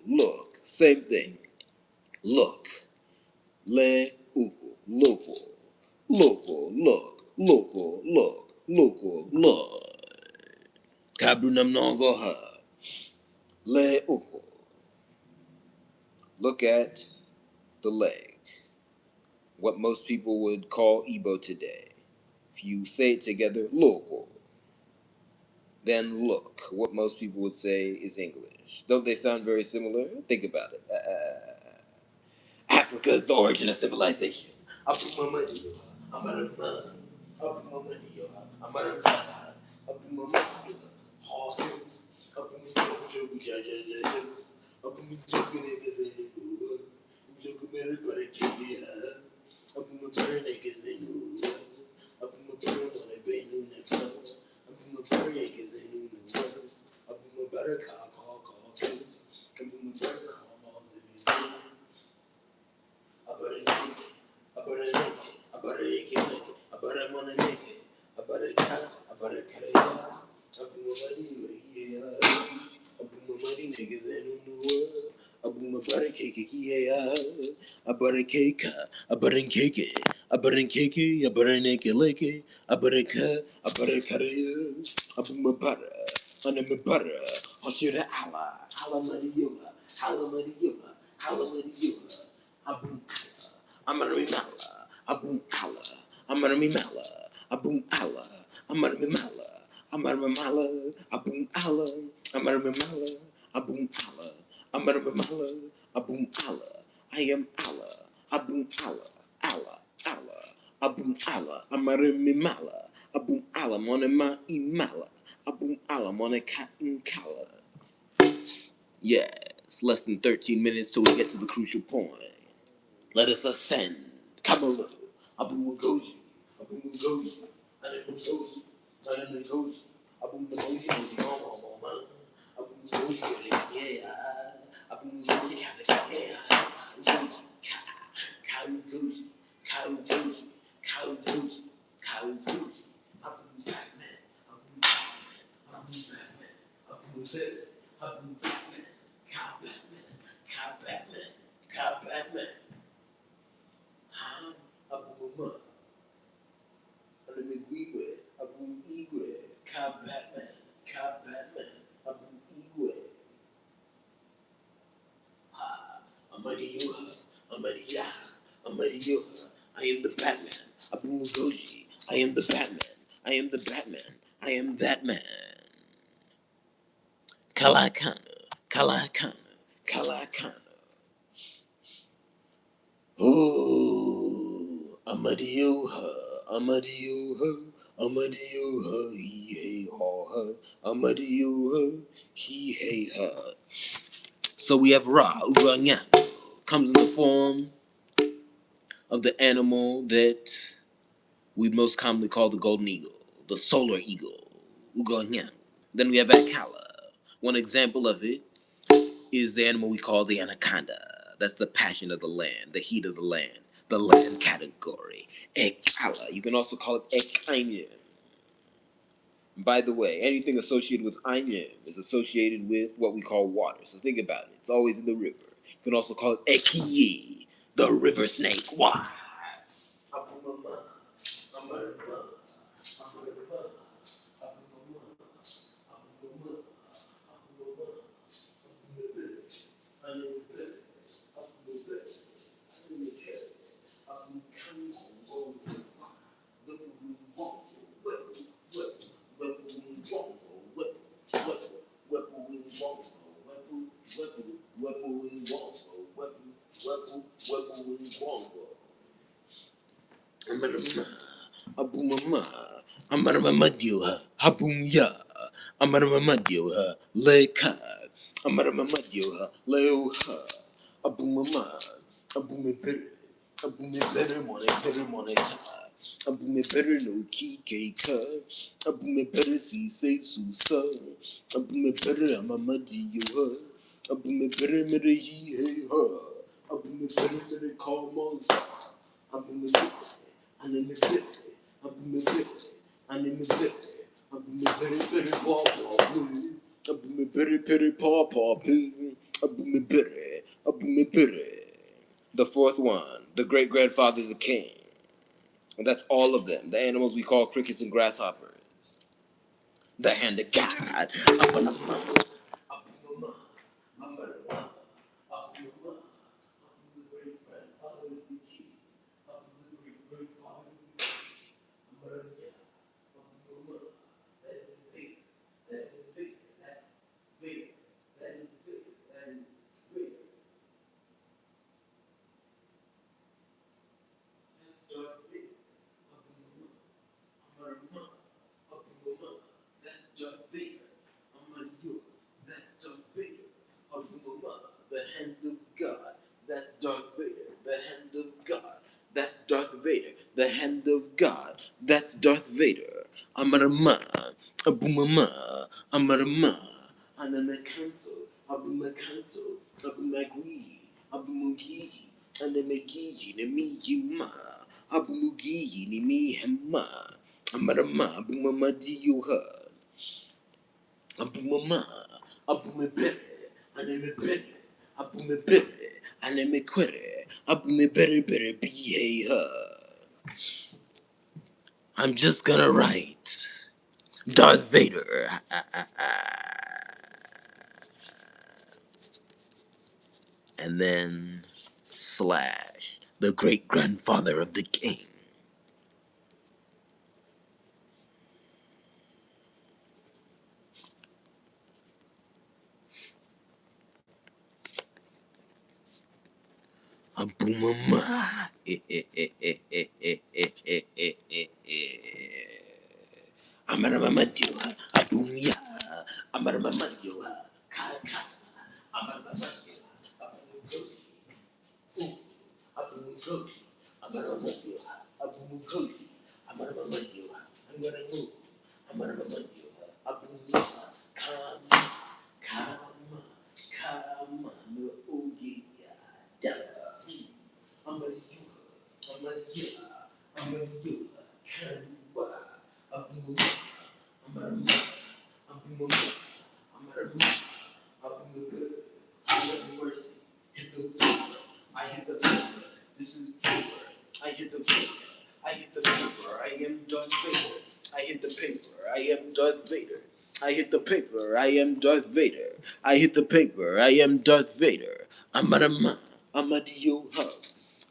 look. Same thing. Look. Le uku. Local. Local. Look. Local. Look. Local. Look. Kabunam nongoha. Le uku. Look at the leg. What most people would call Igbo today. If you say it together, local. Then look, what most people would say is English. Don't they sound very similar? Think about it. Africa is the origin of civilization. I put my money, I'm out of money. I put my money, I'm out of money. I put my money, horses. I put my money, I put my joking niggas in the hood. You look at everybody, keep it up. I put my burn niggas in the hood. I put my burn on that bait new next summer. I put my burn niggas in the hood. I put my better call too. I put my better call balls in the hood. I better make it. I better wanna make it. I better cut it out. I put my money, yeah. I put my money, niggas in the world. I put my butter cake, yeah. I butter cake, I butter cake it. I butter cake it, I butter naked lick it. I butter cut it, yeah. I put my butter, under my butter. I'll shoot the Allah, Allah money, yola, Allah money, yola, Allah money, yola. I'm gonna be mala. Aboom Allah. I'm gonna be mala. Aboom Allah. I'm gonna be mala. I'm gonna be mala. Aboom Allah. I'm gonna be mala. Aboom Allah. I'm gonna be mala. Aboom Allah. I am Allah. Aboom Allah. Allah. Allah. Aboom Allah. I'm gonna be mala. Aboom Allah. Mona ma imala. Aboom Allah. Mona ka inkala. Yes, less than 13 minutes till we get to the crucial point. Let us ascend. Kabbalah. Ugoji. Ugoji. Ugoji. Ugoji. Ugoji. Mama. Ugoji. Yeah. Ugoji. Yeah. Ugoji. Ugoji. Ugoji. Ugoji. Batman. Batman. Batman. Abumama. Alemegwe. Abum Igwe. Batman. Batman. Abum Igwe. Amadiyo. I am the Batman. Abum Ugoji. I am the Batman. I am the Batman. I am that man. Kalakana. Oh, Amadioha, he hey ha, Amadioha, he hey ha. So we have Ra, Uranyang, comes in the form of the animal that we most commonly call the golden eagle, the solar eagle, Uganyang. Then we have Akala. One example of it is the animal we call the anaconda. That's the passion of the land, the heat of the land category. Ekala. You can also call it Ekainim. By the way, anything associated with Ainim is associated with what we call water. So think about it. It's always in the river. You can also call it Ekiyi, the river snake. Why? Habumya, Amaramamadioha, Leka, Amaramamadioha, Leoha, Abumama, Abumibir, Abumibir, Moneta, Abumibir no Kika, Abumibir, say Susa, Abumibir, Amamadioha, Abumibir, Miri, Abumibir, Calmos, Abumibir. And in the city, up in the city, and in the city, up in the very paw paw, up in the very paw paw, up in the berry, up in the berry. The fourth one, the great-grandfather of the king. And that's all of them, the animals we call crickets and grasshoppers. The hand of God. That's Darth Vader. That's Darth Vader. The hand of God. That's Darth Vader. The hand of God. That's Darth Vader. The hand of God. That's Darth Vader. Amarama. Abumama. Amarama. Aname cancel. Abuma cancel. Abumagui. Abumugi. Aname gigi. Nemi yima. Abumugi. Nimi hema. Amarama. Abumama diyuha. Abumama, abumebere, anemebere, abumebere, anemekwere, abumebere bere biyeha. I'm just gonna write Darth Vader. And then slash the great grandfather of the king. Abumama. Amaramamadua. Abunya. Amaramamadua. Kaka. Amaramamadua. Abumugoji. Amaramamadua. Abumugoji. Amaramamadua. I'm gonna move. Amaramamadua. Abunya. Kama. Kama. Kama. No ogiya. Dara. I'm a you. I'm a you. I'm a you. Kanwa. Abumugoji. Amaramamadua. Abumugoji. Amaramamadua. Abumugoji. I have mercy. Hit the paper. I hit the paper. This is paper. I hit the paper. I hit the paper. I am Darth Vader. I hit the paper. I am Darth Vader. I hit the paper. I am Darth Vader. I hit the paper. I am Darth Vader. Amarama. Amadio hub.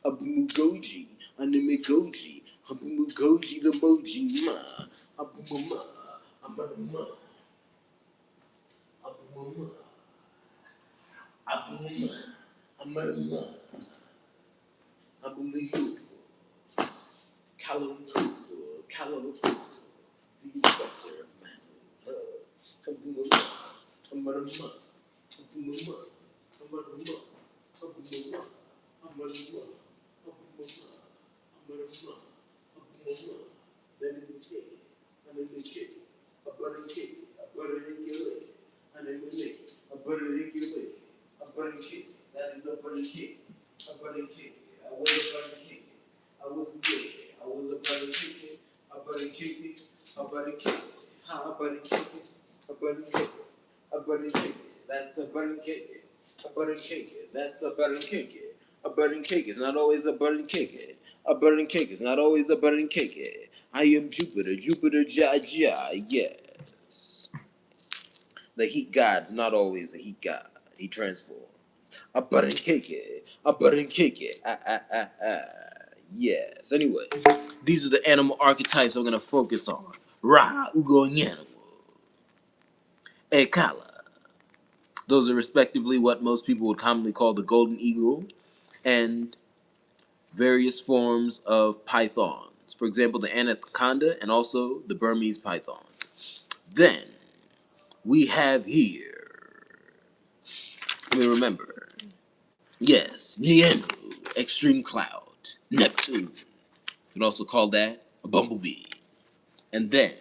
Abumugoji. Animigoji. Abumugoji the moji ma. Abumama. Amarama. Abumama. Abumama. Amarama. Abumizu. Kalutu. Kalutu. The inspector of manhood. Abumama. Amarama. Abumama. Amarama. Abumama. Amarama. Abumama. Amarama. Abumama. That is the cake. And in the cake. A butter cake. A butter in your leg. And in the leg. A butter in your leg. A butter cake. That is a butter cake. A butter cake. I was a butter cake. I was good. I was a butter cake. A butter cake. A butter cake. How a butter cake. A butter cake. A butter cake. That's a butter cake. A butter cake. That's a butter cake. A butter cake is not always a butter cake. A butter cake is not always a butter cake. I am Jupiter. Jupiter Jaja. Yes. The heat god's not always a heat god. He transforms. A butter cake. A butter cake. Yes. Anyway, these are the animal archetypes I'm gonna focus on. Ra, Ugoji, Ekala. Those are respectively what most people would commonly call the golden eagle and various forms of pythons. For example, the anaconda and also the Burmese python. Then we have here, let me remember. Yes, Nienu, extreme cloud, Neptune. You can also call that a bumblebee. And then,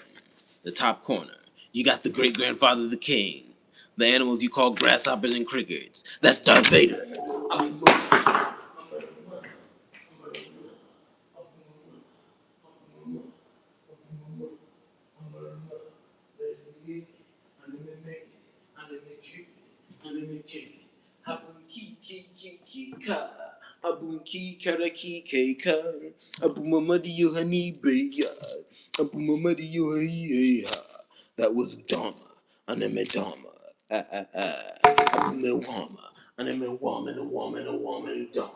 the top corner, you got the great grandfather of the king. The animals you call grasshoppers and crickets. That's Darth Vader. Abum karaki kekar. Abumamadi yohani beya. Abumamadi yohani ha. That was Dharma. Anime Dharma. Abume Wama. Anime Wama, a woman, a woman, Dharma.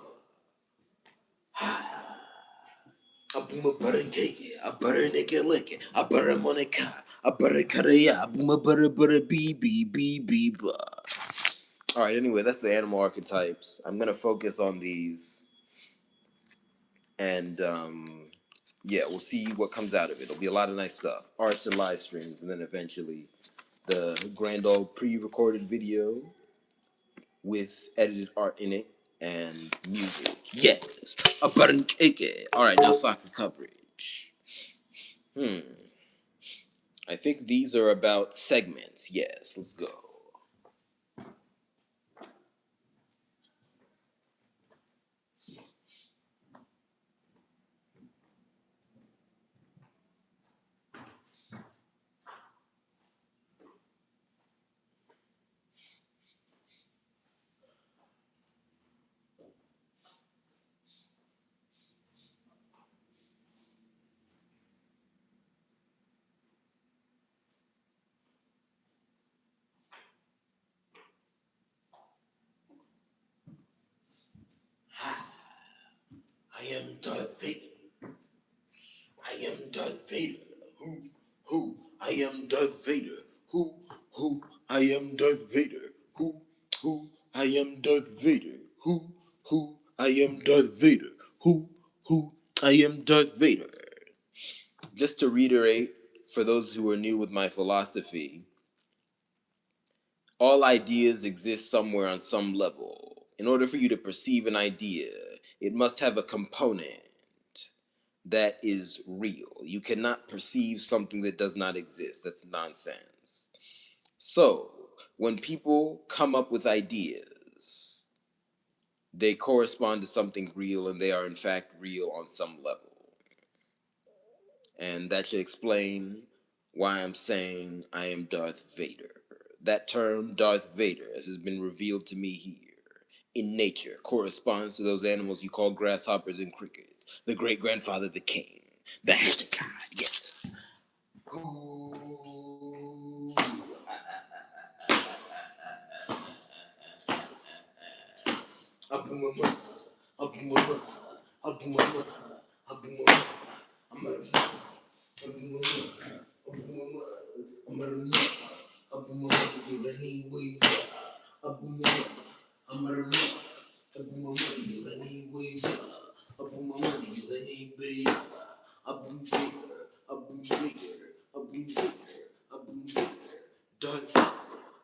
Abuma butter cake, a butter nigga lick, a butter monica, a butter caraya, abuma butter b. Alright, anyway, that's the animal archetypes. I'm gonna focus on these and yeah, we'll see what comes out of it. It'll be a lot of nice stuff. Arts and live streams, and then eventually the grand old pre-recorded video with edited art in it and music. Yes, a button cake. Alright, now soccer coverage. I think these are about segments. Yes, let's go. I am Darth Vader. I am Darth Vader. Who? I am Darth Vader. Who? I am Darth Vader. Who? I am Darth Vader. Who? I am Darth Vader. Who? I am Darth Vader. Just to reiterate, for those who are new with my philosophy, all ideas exist somewhere on some level. In order for you to perceive an idea, it must have a component that is real. You cannot perceive something that does not exist. That's nonsense. So, when people come up with ideas, they correspond to something real and they are in fact real on some level. And that should explain why I'm saying I am Darth Vader. That term, Darth Vader, as has been revealed to me here, in nature, corresponds to those animals you call grasshoppers and crickets. The great grandfather, the king, the hand of God, yes.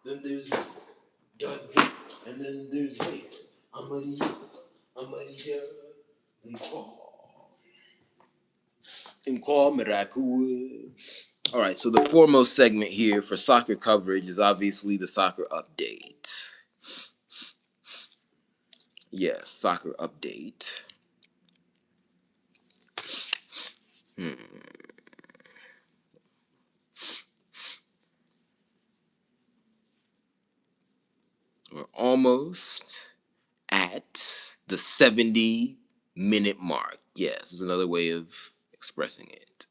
Then there's Darth Vader, and then there's Vader. I'm in call Miracle. All right, so the foremost segment here for soccer coverage is obviously the soccer update. Yes, soccer update. We're almost at the 70-minute mark. Yes, is another way of expressing it.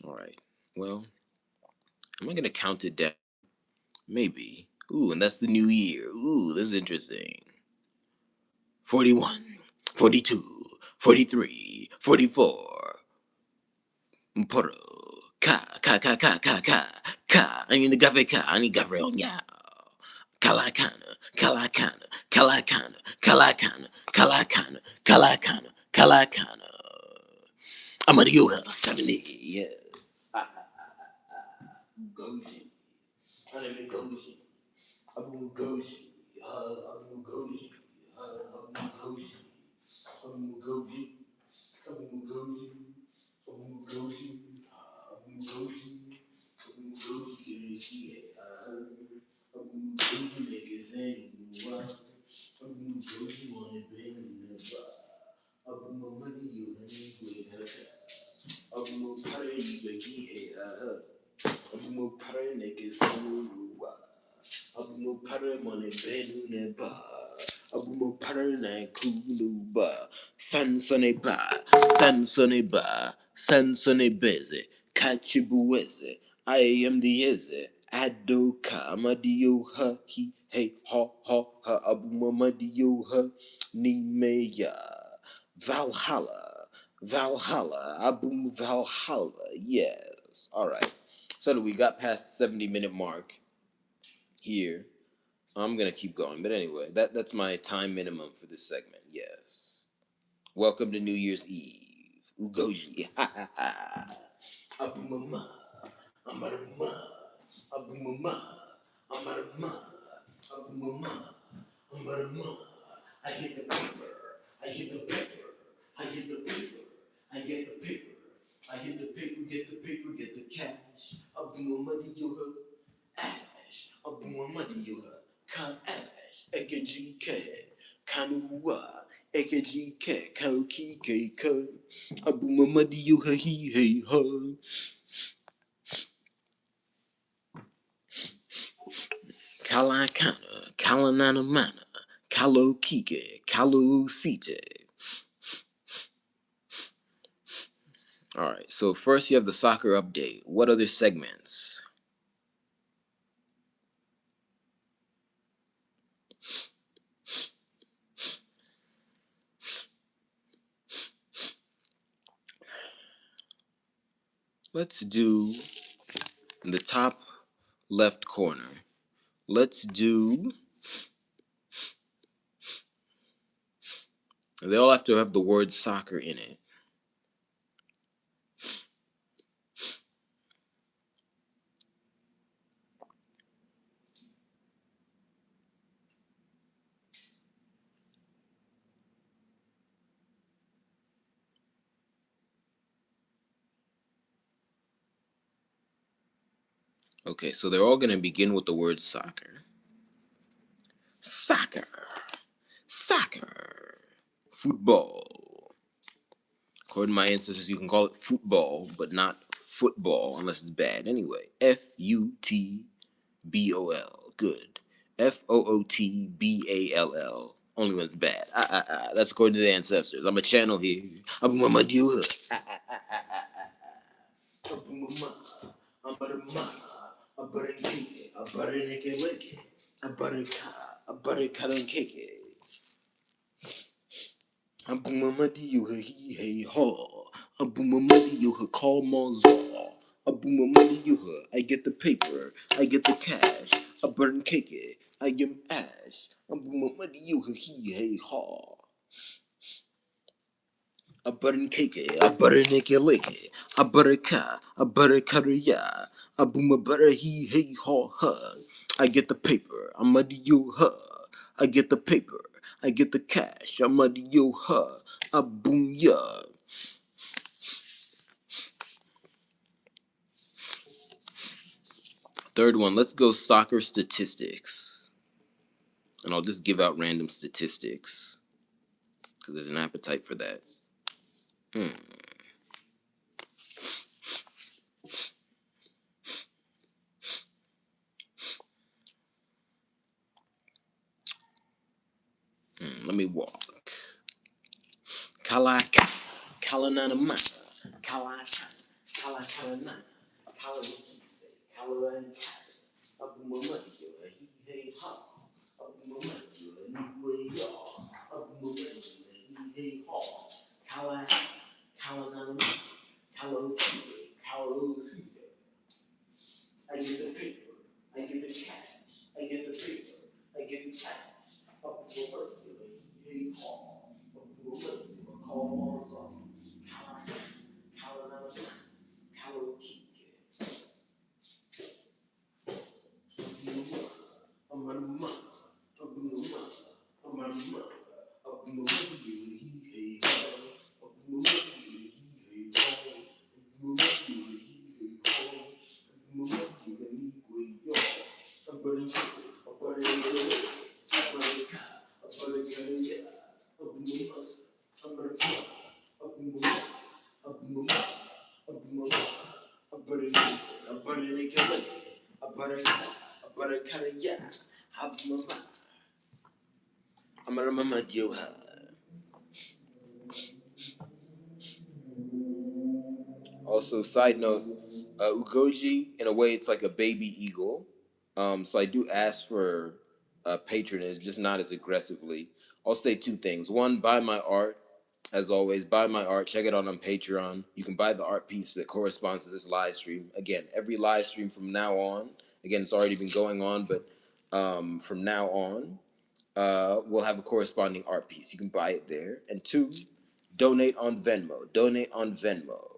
All right, well, am I going to count it down? Maybe. Ooh, and that's the new year. Ooh, this is interesting. 41, 42, 43, 44. Mporo. Ka. I need the gafe ka. I need gafe on ya. Kalakana. I'm a yoga 70. Yes. Ugoji. My name is Ugoji. I'm Ugoji. I'm Ugoji. I'm Ugoji. I'm Ugoji. I'm Ugoji. I'm Ugoji. I'm Ugoji. Abumo para mone benu ne ba. Abumo para na kulu ba. Sansone ba. Sansone ba. Sansone beze. Kachibueze. I am the eze. Adoka. Amadio ha. He. Hey. Ha. Ha. Ha. Abumo madio ha. Ni meya. Valhalla. Valhalla. Abum Valhalla. Yes. All right. So we got past the 70-minute mark here. I'm gonna keep going, but anyway, that's my time minimum for this segment. Yes. Welcome to New Year's Eve. Ugoji. Ha ha ha. Abumama. Amarama. Abumama. Amarama. Abumama. Amarama. I hit the paper. I hit the paper. I hit the paper. I get the paper. I hit the paper, get the paper, get the cash. Abumama di yoga. Ash. Abumama di yoga. Kan ash. Ekejike. Kanua. Ekejike. Kaukike. Ka. Abumama di yoga. He hey ho. Kalakana. Kalanana mana. Kalo kike. Kalo site. Alright, so first you have the soccer update. What other segments? Let's do in the top left corner. Let's do. They all have to have the word soccer in it. Okay, so they're all going to begin with the word soccer. Soccer. Soccer. Football. According to my ancestors, you can call it football, but not football unless it's bad. Anyway, Futball. Good. Football. Only when it's bad. That's according to the ancestors. I'm a channel here. I'm a deal. Abumamadi yuha he hey ha. Abumamadi yuha call mazaw. Abumamadi yuha. I get the paper. I get the cash. I burn cake it. I am ash. Abumamadi yuha he hey ha. I burn cake it. I butter neke leke. I butter ka. I butter kariya. Abuma butter he hey ha ha. I get the paper. I'm muddy you ha. I get the paper. I get the cash. I'm muddy you ha. Aboom ya. Third one, let's go soccer statistics. And I'll just give out random statistics because there's an appetite for that. Let me walk. Kalaka. Kalanana mana. Kalaka. Kalakalana. Kalakise. Kalalan. Abumamadiyo. He hey ha. Abumamadiyo. Niwe ya. Abumamadiyo. He hey ha. Kalaka. Kalanana mana. Kalokide. Kalokide. I get the paper. I get the cash. I get the paper. I get the cash. Up to the first day, he call. Up to the first day, call all the songs. Kalanana, Kalokike. Amanuma, Abunuma, Amanuma, Abunuma, he hey ho. Abunuma, he hey ho. Abunuma, he hey ho. Abarakaya, Habumama, Amaramama Yoha. Also, side note, Ugoji, in a way, it's like a baby eagle. So I do ask for patronage, just not as aggressively. I'll say two things. One, buy my art. As always, buy my art. Check it out on Patreon. You can buy the art piece that corresponds to this live stream. Again, every live stream from now on. Again, it's already been going on, but from now on, we'll have a corresponding art piece. You can buy it there. And two, donate on Venmo. Donate on Venmo.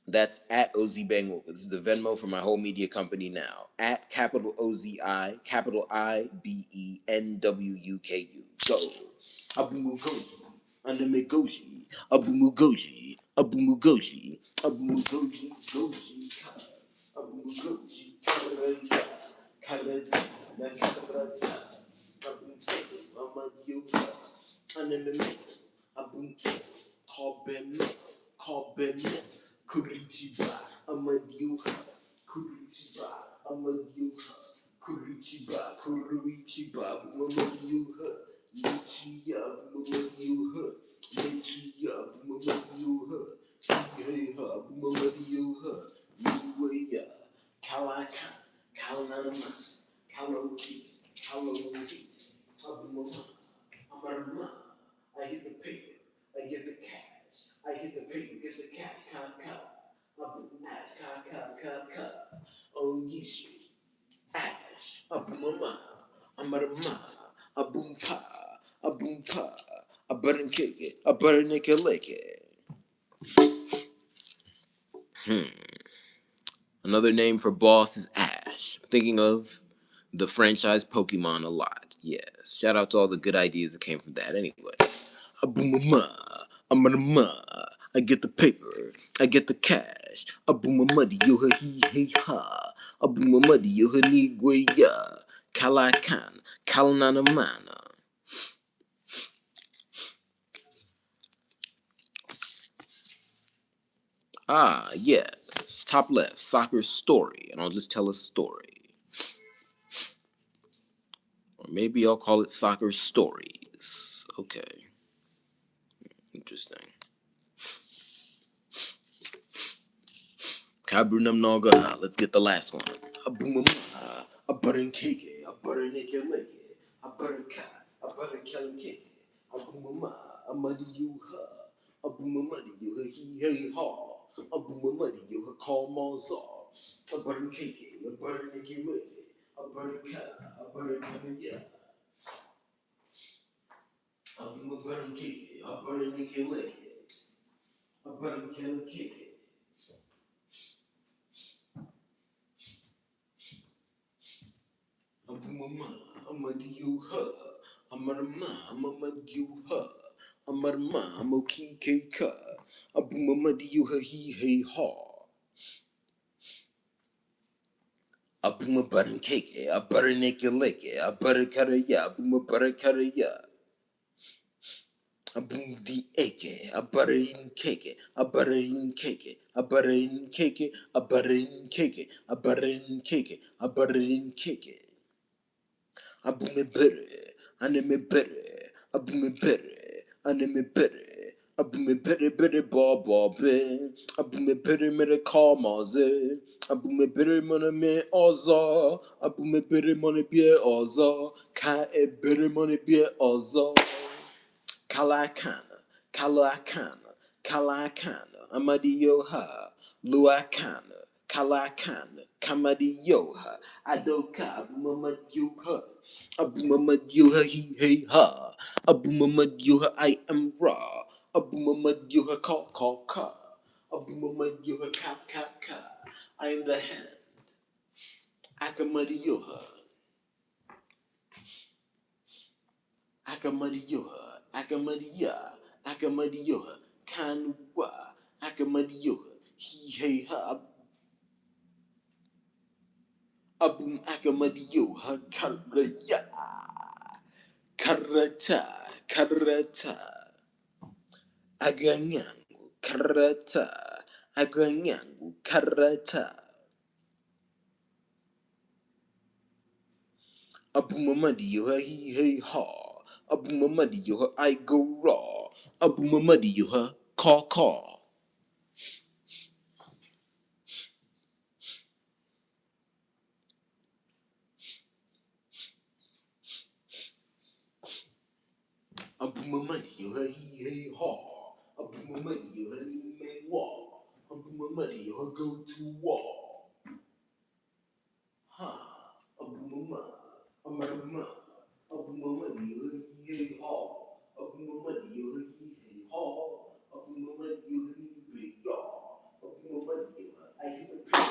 That's at OZBangWoka. This is the Venmo for my whole media company now. At capital OZI, capital IBENWUKU. Go. Abumugoji. Anamigoji. Abumugoji. Abumugoji. Abumugoji. Goji. Abumugoji. Karata. Karata. Nakarata. Abumugoji. Amadioka. Anamigoji. Abumugoji. Call Kurichiba, Amadioha, Kurichiba, Amadioha, Kurichiba, Kurichiba, Mamadioha, Michia, Mamadioha, Michia, Mamadioha, Miheha, Mamadioha, Miwaya, Kalaka, Kalanama, Kaloti, Kaloti, Abumama, Amarama. I hit the paper, I get the cash. I hit the paper, get the cash, count. I boom ash, count. Oh, yeesh, ash, I boom mama, I'm a ma, I boom pa, I butter and kick it, I butter and lick it. Another name for boss is Ash. I'm thinking of the franchise Pokemon a lot. Yes. Shout out to all the good ideas that came from that. Anyway. Aboomama. Amanama. I get the paper. I get the cash. Aboomamadi yo ha he ha. Aboomamadi yo ha ni gwe ya. Kalakan. Kalananamana. Ah, yes. Top left, soccer story. And I'll just tell a story. Or maybe I'll call it soccer stories. Okay. Interesting. Kabrinam Noga. Let's get the last one. A boomama. A butter and cake. A butter and cake. A butter cat. A butter killing cake. A boomama. A muddy you her. A boomamuddy you her he hey ha. A boomamuddy you her call monsaw. A butter and cake. A butter and cake. A butter cat. A butter killing yeah. A boom a butter and cake. A butter and cake. A butter killing cake. I'm okay, K-ka. Abumamadiuha he hey ha. Abuma button cake, a butter naked lick, a butter cutter ya, abuma butter cutter ya. Abum the ake, a butter in cake, a butter in cake, a butter in cake, a butter in cake, a butter in cake, a butter in cake. Abume bere, aneme bere, abume bere, aneme bere, abume bere ball be, abume bere mere call maze, abume bere mone me ozo, abume bere mone bie ozo, ka e bere mone bie ozo. Kalakana, Kalakana, Kalakana, Amadiyoha, Luakana, Kalakana, Kamadiyoha, Adoka, Abumamadyuha, Abumamadyuha, he hey ha, Abumamadyuha, I am raw, Abumamadyuha, ka, Abumamadyuha, ka, I am the hand, Akamadiyoha. Akamadiyoha, Kanwa, Akamadiyoha, he hey ha, Abum Akamadiyoha, Karata, Aganyangu, Karata. Abumamadi yo ha he hey ha. Abumamadi yo ha I go raw. Abumamadi yo ha caw caw. Abumamadi yo ha he hey ha. Abumamadi yo ha ni me wa. Abumamadi yo ha go to war. Ha. Abumama. Amarama. Abumamadi yo ha he hey ha. Abumamadi yo ha he hey ha. Abumamadi yo ha ni me ya. Abumamadi yo ha I hit the pin.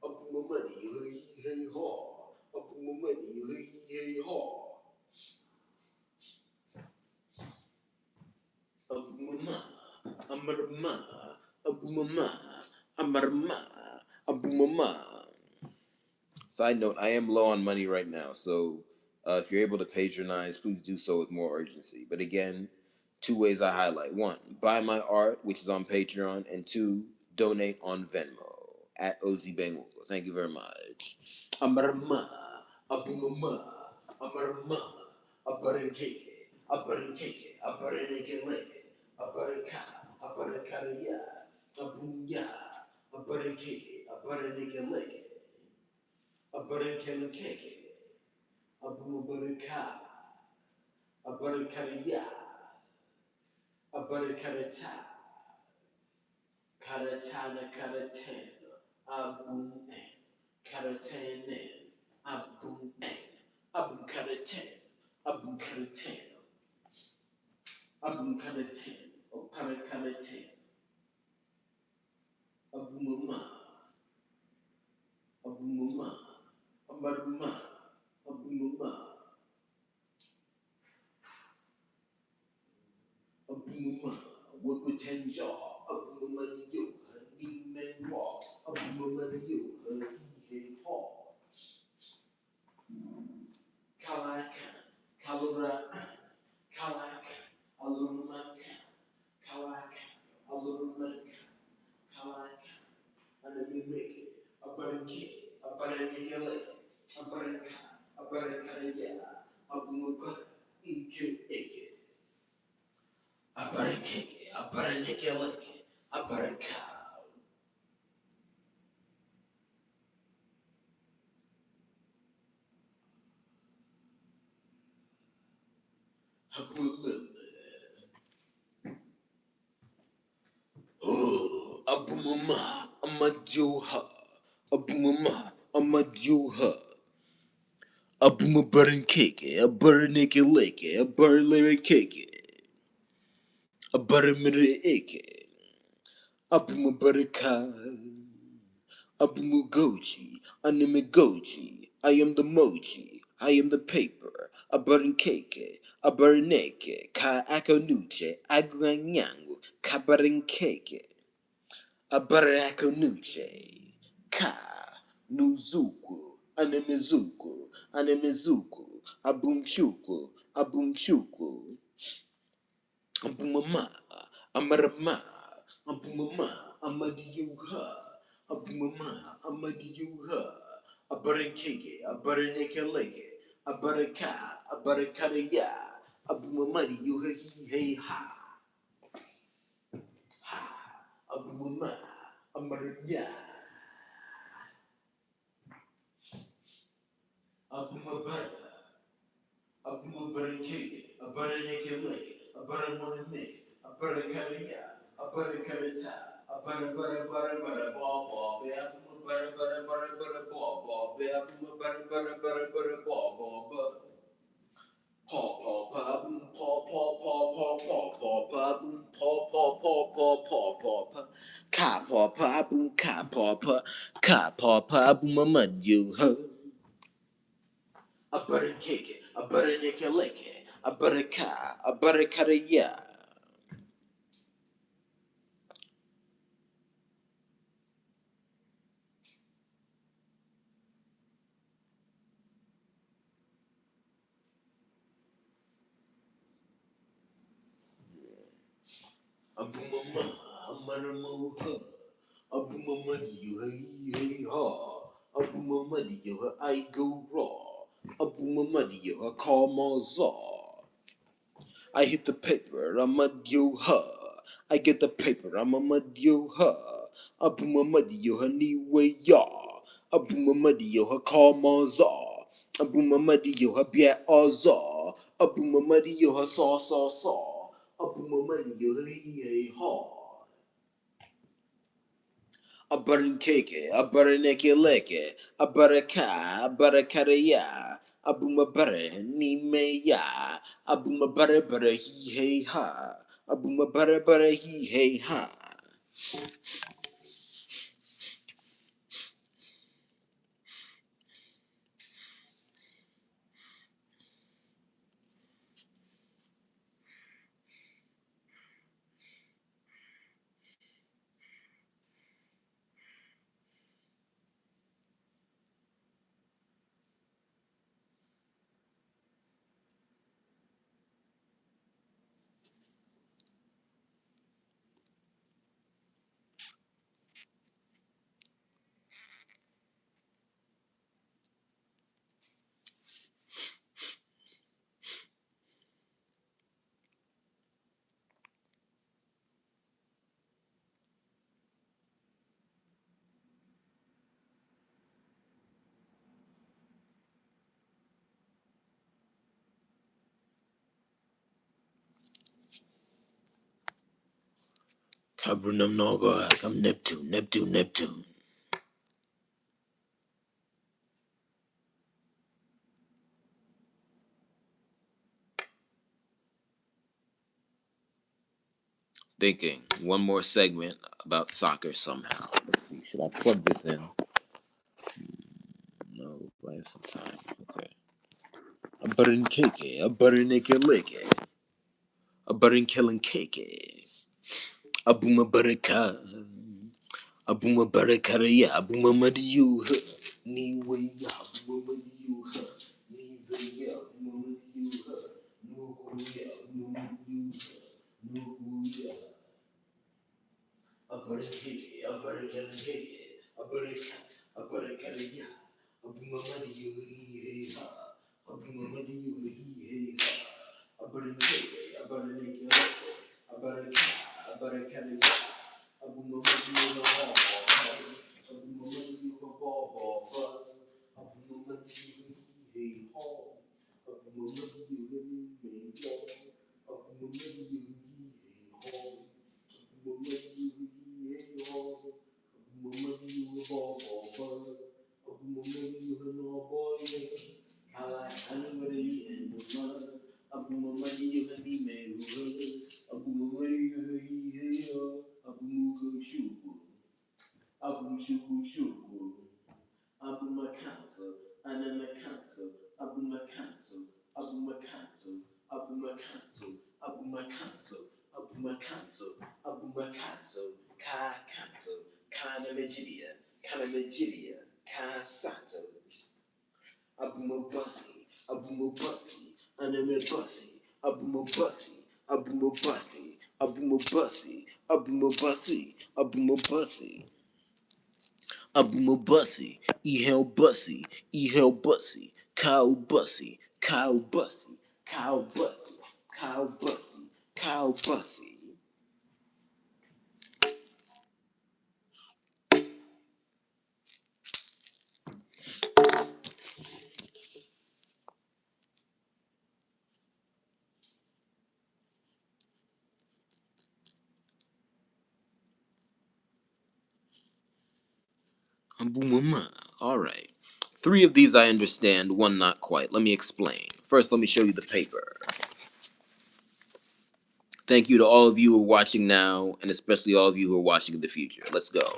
Abumamadi yo ha he hey ha. Abumamadi yo ha he hey ha. Abumama, amarama, abumama, amarama, abumama. Side note, I am low on money right now, so if you're able to patronize, please do so with more urgency. But again, two ways I highlight. One, buy my art, which is on Patreon, and two, donate on Venmo at OZBangWuko. Thank you very much. Amarama, abumama, amarama, abarinkeke, abarinkeke, abarinkeke, abarika, abarikariya, abunya, abarinkeke, abarinkeke. A butter can cake, a boom butter car, a butter carriya, a butter carata, caratana caratan, a boom and caratan, a boom and a boom caratan, a boom caratan, a boom caratan, a paracaratan, a boomama, a boomama, a marma, a boomama. Abumama, Wakutan jaw, Abumama yo, Honey man walk, Abumama yo, He haw. Kalakan, Kalura, Kalakan, Alurumakan, Kalakan, Alurumakan, Kalakan, and a new make it, a butter cake, a butter nigga, a butter cat, a butter caraya, Abumama, into eke. A butter cake, a butter nigga, a butter cow. Oh, abumama, amadioha, abumama, amadioha, abuma butter cake, a butter naked lake, a butter layer cake, a butter mirror ake, abuma butter ka, abumugoji, animigoji, I am the moji, I am the paper, a butter cake, a butter naked, ka akonuche, agranyangu, ka butter cake. Abarakanuche, Ka, Nuzuku, Anemizuku, Anemizuku, Abumshuku, Abumshuku, Abumama, Amarama, Abumama, Amadiyuha, Abumama, Amadiyuha, Abarankeke, Abaranekeleke, Abaraka, Abarakadaya, Abumamadi, Yuha, Hey, Ha. Abumama, Amaranya, Abumabara, Abumabarakake, Abaranake, Abaramonake, Abarakaria, Abarakarita, Abarabara, Ball, Abumabara, Ball, Abumabara, Ball, Paw paw paw boom paw paw paw paw paw paw paw boom paw paw paw paw paw paw paw ka paw paw boom ka paw paw boom a mud you ho a butter cake a butter nickel lick a butter car a butter cutter yeah a boom a mud a mud a mo ho a boom a mud you hey hey ha a boom Abuma muddy yo her I go raw. Abuma muddy yo her call Mazaw. I hit the paper, I'm a yo her. I get the paper, I'm a mud yo her. Abuma muddy yo her anyway ya. Abuma muddy yo her call Mazaw. Abuma muddy yo her bia azaw. Abuma muddy yo her saw. Abuma muddy yo her he haw. A butter cake, a butter neke leke, a butter ka, a butter karaya, a booma butter ni me ya, a booma butter he hey ha, a booma butter he hey ha. Cabrunum Nova, I'm Neptune. Thinking one more segment about soccer somehow. Let's see, should I plug this in? No, I have some time. Okay. A butter cake, a butter neke leke, a butter killing cake, a booma baraka, a booma barakaya, a booma madiyu, ni way ya, booma madiyu, ni way ya, booma madiyu, no kuya, booma madiyu, no kuya. A butter cake, a butter killing cake, a butter caraya, a booma madiyu, he ha, a booma madiyu, he ha. A butter cake, a butter naked, a butter cat, a butter caraya, a booma madiyu, a booma madiyu, a ball buzz, a booma madiyu, he home, a booma madiyu, he long, a booma madiyu, he home. Abuma cancel, anime cancel, abuma cancel, abuma cancel, abuma cancel, abuma cancel, abuma cancel, abuma cancel, kana Megidia, ka sato, abuma bussy, anime bussy, abuma bussy, abuma bussy, abuma bussy, abuma bussy, abuma bussy. Abuma bussy, ehel bussy, cow bussy, cow bussy, cow bussy, cow bussy, cow bussy. Abuma. All right. Three of these I understand, one not quite. Let me explain. First, let me show you the paper. Thank you to all of you who are watching now, and especially all of you who are watching in the future. Let's go.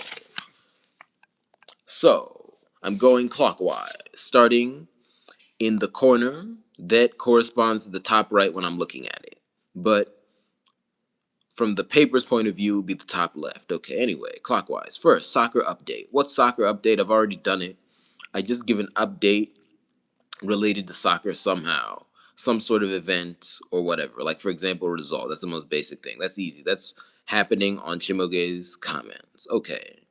So, I'm going clockwise, starting in the corner that corresponds to the top right when I'm looking at it. But from the paper's point of view, it would be the top left. Okay, anyway, clockwise. First, soccer update. What's soccer update? I've already done it. I just give an update related to soccer somehow. Some sort of event or whatever. Like, for example, a result. That's the most basic thing. That's easy. That's happening on CHIMAOGE's comments. Okay.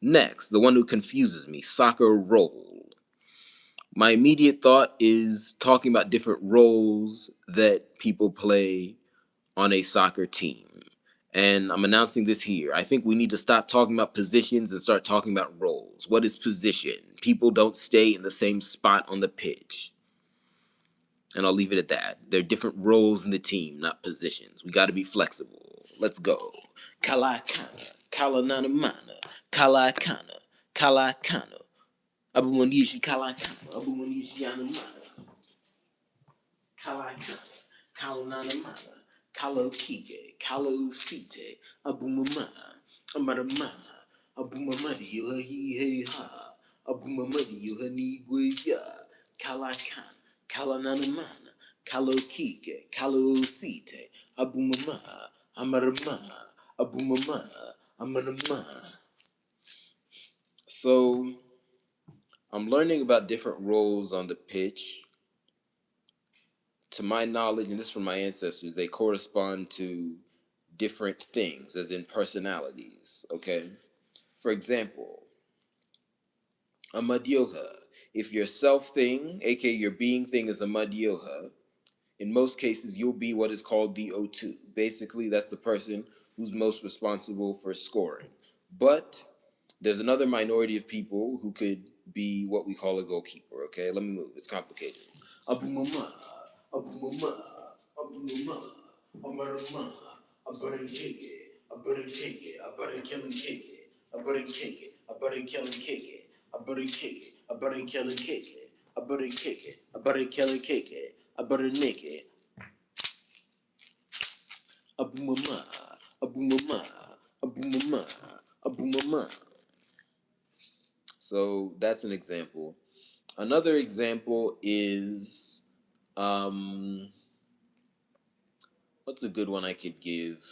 Next, the one who confuses me, soccer role. My immediate thought is talking about different roles that people play on a soccer team. And I'm announcing this here. I think we need to stop talking about positions and start talking about roles. What is position? People don't stay in the same spot on the pitch. And I'll leave it at that. There are different roles in the team, not positions. We got to be flexible. Let's go. Kalakana, kalananamana, kalakana, kalakana. Abumanishi kalakana, abumanishi yanamana. Kalakana, kalananamana, kalokike, kalosite, abumama, amaramana, abumamadi, yohi hey ha, abumamadi, yohani guya, kalakana, kalananamana, kalokike, kalosite, abumama, amarama, abumama, amarama. So, I'm learning about different roles on the pitch. To my knowledge, and this is from my ancestors, they correspond to different things, as in personalities. Okay? For example, a madyoha. If your self thing, aka your being thing, is a madyoha, in most cases you'll be what is called the O2. Basically, that's the person who's most responsible for scoring. But there's another minority of people who could be what we call a goalkeeper. Okay, let me move. It's complicated. Abu mama, abu mama, abu mama, amarama, abarin cake, abarin cake, abarin killing cake, abarin cake, abarin killing cake, abarin cake, abarin killing cake, abarin cake, abarin killing cake, abarin naked, abu mama, abu mama, abu mama, abu mama. So that's an example. Another example is what's a good one I could give?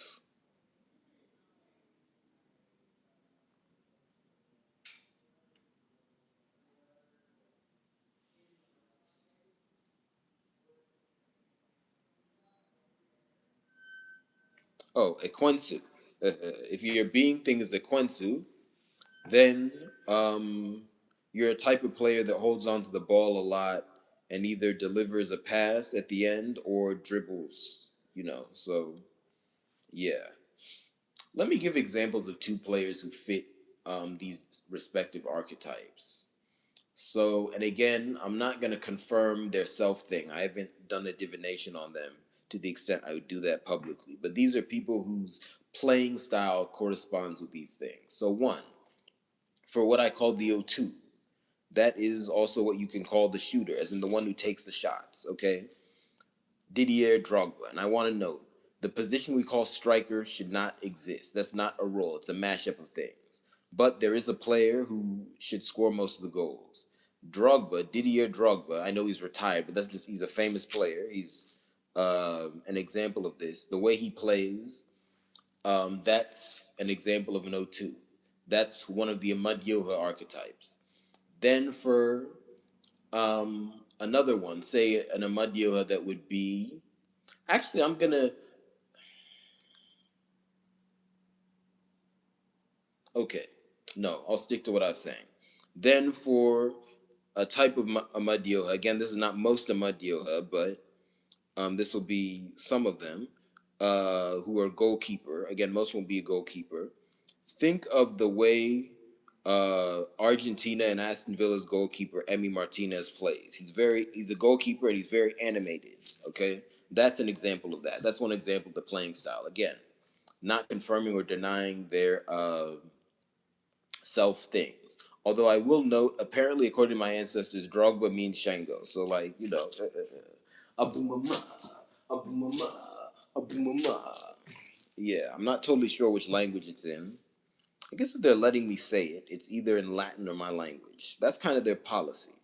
Oh, a Ekwensu. If your being thing is a Ekwensu, then you're a type of player that holds onto the ball a lot and either delivers a pass at the end or dribbles, So, yeah. Let me give examples of two players who fit these respective archetypes. So, and again, I'm not going to confirm their self thing. I haven't done a divination on them to the extent I would do that publicly. But these are people whose playing style corresponds with these things. So, one, for what I call the O2, that is also what you can call the shooter, as in the one who takes the shots, okay? Didier Drogba. And I want to note, the position we call striker should not exist. That's not a role, it's a mashup of things. But there is a player who should score most of the goals. Drogba, Didier Drogba, I know he's retired, but he's a famous player. He's an example of this. The way he plays, that's an example of an O2. That's one of the Amadyoha archetypes. Then for another one, say an Amadyoha that would be. Actually, I'm gonna. Okay, no, I'll stick to what I was saying. Then for a type of Amadyoha, again, this is not most Amadyoha, but this will be some of them who are goalkeeper. Again, most won't be a goalkeeper. Think of the way Argentina and Aston Villa's goalkeeper Emi Martinez plays. He's a goalkeeper and he's very animated. Okay, that's an example of that. That's one example of the playing style. Again, not confirming or denying their self things. Although I will note, apparently, according to my ancestors, Drogba means Shango. So, like, Abu Mama, Abu Mama, Abu Mama. Yeah, I'm not totally sure which language it's in. I guess if they're letting me say it, it's either in Latin or my language. That's kind of their policy.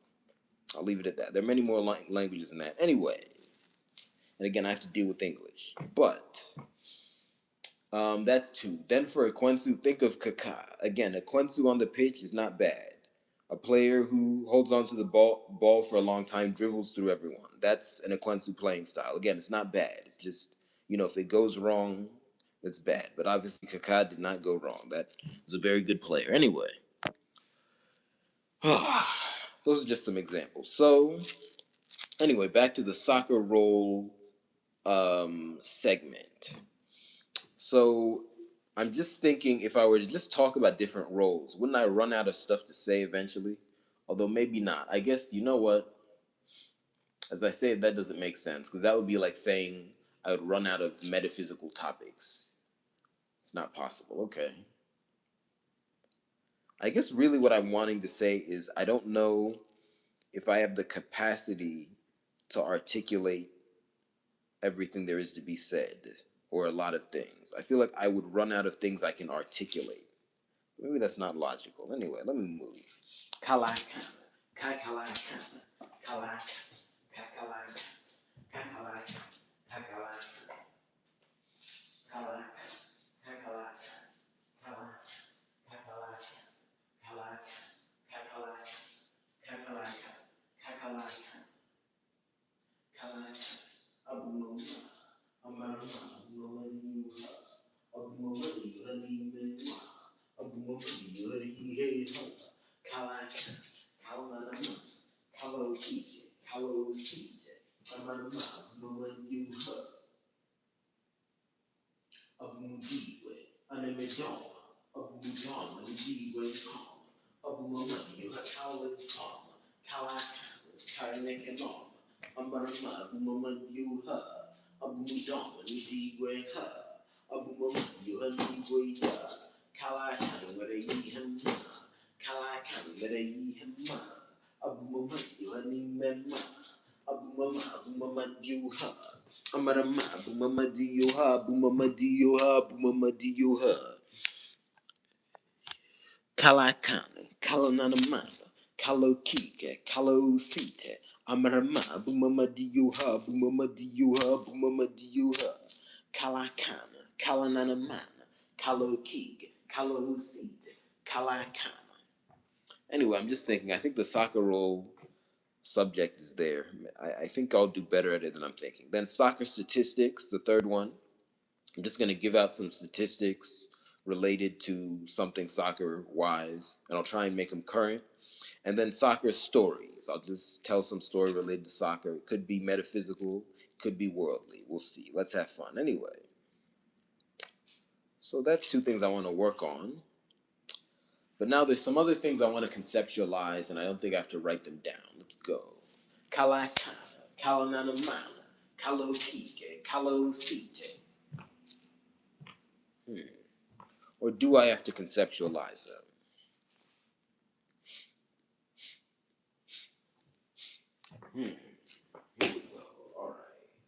I'll leave it at that. There are many more languages than that. Anyway, and again, I have to deal with English. But that's two. Then for Ekwensu, think of Kaka. Again, Ekwensu on the pitch is not bad. A player who holds onto the ball for a long time, dribbles through everyone. That's an Ekwensu playing style. Again, it's not bad. It's just, if it goes wrong, that's bad. But obviously, Kaka did not go wrong. That was a very good player. Anyway, Those are just some examples. So, anyway, back to the soccer role segment. So, I'm just thinking if I were to just talk about different roles, wouldn't I run out of stuff to say eventually? Although maybe not. I guess, you know what? As I say, that doesn't make sense because that would be like saying I would run out of metaphysical topics. It's not possible. Okay. I guess really what I'm wanting to say is I don't know if I have the capacity to articulate everything there is to be said or a lot of things. I feel like I would run out of things I can articulate. Maybe that's not logical. Anyway, let me move. Kalakana, kakalakana, kalakana, kakalakana, kakalakana, kakalakana, kalakana, kakalakana, Kalakana, Kalananamana, Kalokike, Kalosite, Amarama, Bumamadiuha, Bumamadiuha, Bumamadiuha, Kalakana, Kalananamana, Kalokike, Kalosite, Kalakana. Anyway, I'm just thinking, I think the soccer role subject is there. I think I'll do better at it than I'm thinking. Then soccer statistics, the third one. I'm just going to give out some statistics related to something soccer wise, and I'll try and make them current. And then soccer stories. I'll just tell some story related to soccer. It could be metaphysical, it could be worldly. We'll see. Let's have fun. Anyway, so that's two things I want to work on. But now there's some other things I want to conceptualize, and I don't think I have to write them down. Let's go. Kalakana, Kalananamana, Kalokike, Kalosite. Or do I have to conceptualize them? Here we go. All right.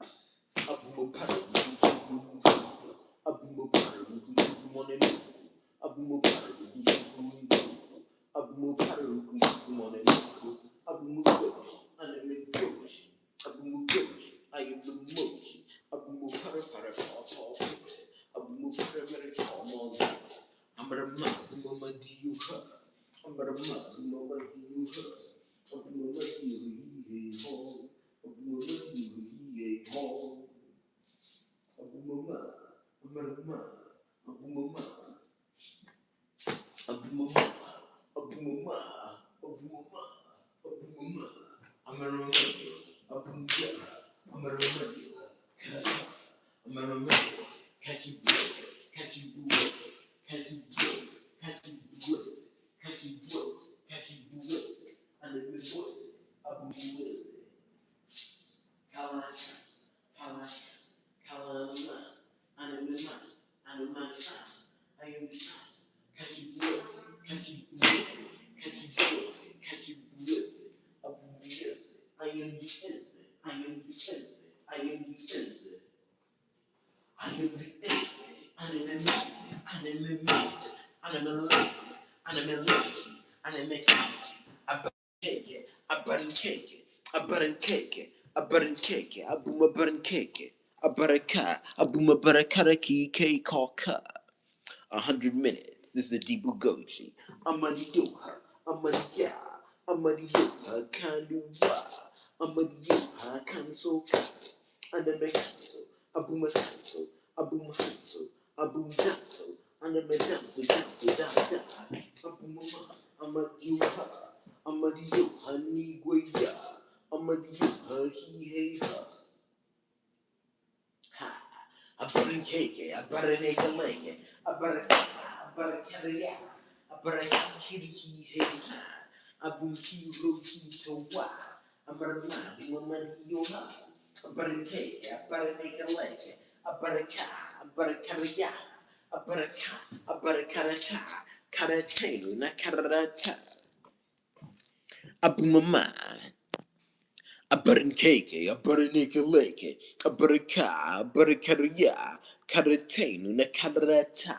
Ki Kaka. 100 minutes. This is the deep Ugoji. Amadiyoha, Amadiya, Amadiyoha, Kanduwa, Amadiyoha, Kansoka, Anamekanso, Abumakanso, Abumakanso, Abumdanso, Anamedanso, Danso, Dada, Abumama, Amadiyuha, karya, abaraka kiri he ha, abun ki ro ki to wa, abarama mamari yo ha, abarake, abarake leke, abaraka, abarakaria, abaraka, abarakarata, karatenu na karata, abumama. A button cake, a button lake, a butterca, a buttercaria, caratain, una carata,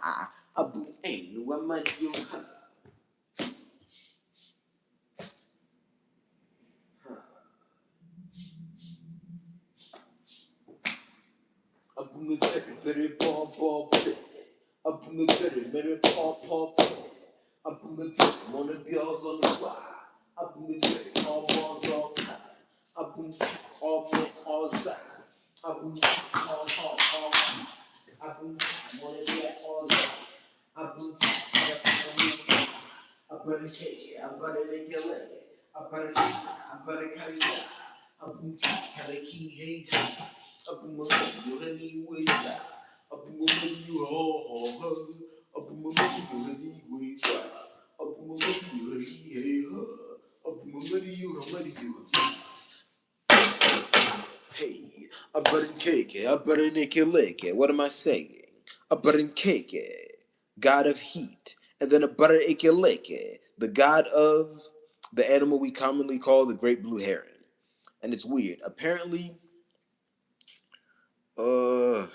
a buain, one my yoha. A boomer very ball, a boomer very paw, a boomer one of yours on the fly, a boomer all time, a boom all side, a boom all. I boom wanna be at all that. I boom I better take it, I better make it leg. I better cut it down. I boom got a key hey time. I boom you anyway back. I boom you ho. I boom you anyway back. I boom you hey ho. I boom you. Hey, a button cake, a button lake. What am I saying? A button cake, god of heat, and then a butter lake, the god of the animal we commonly call the great blue heron. And it's weird. Apparently, uh,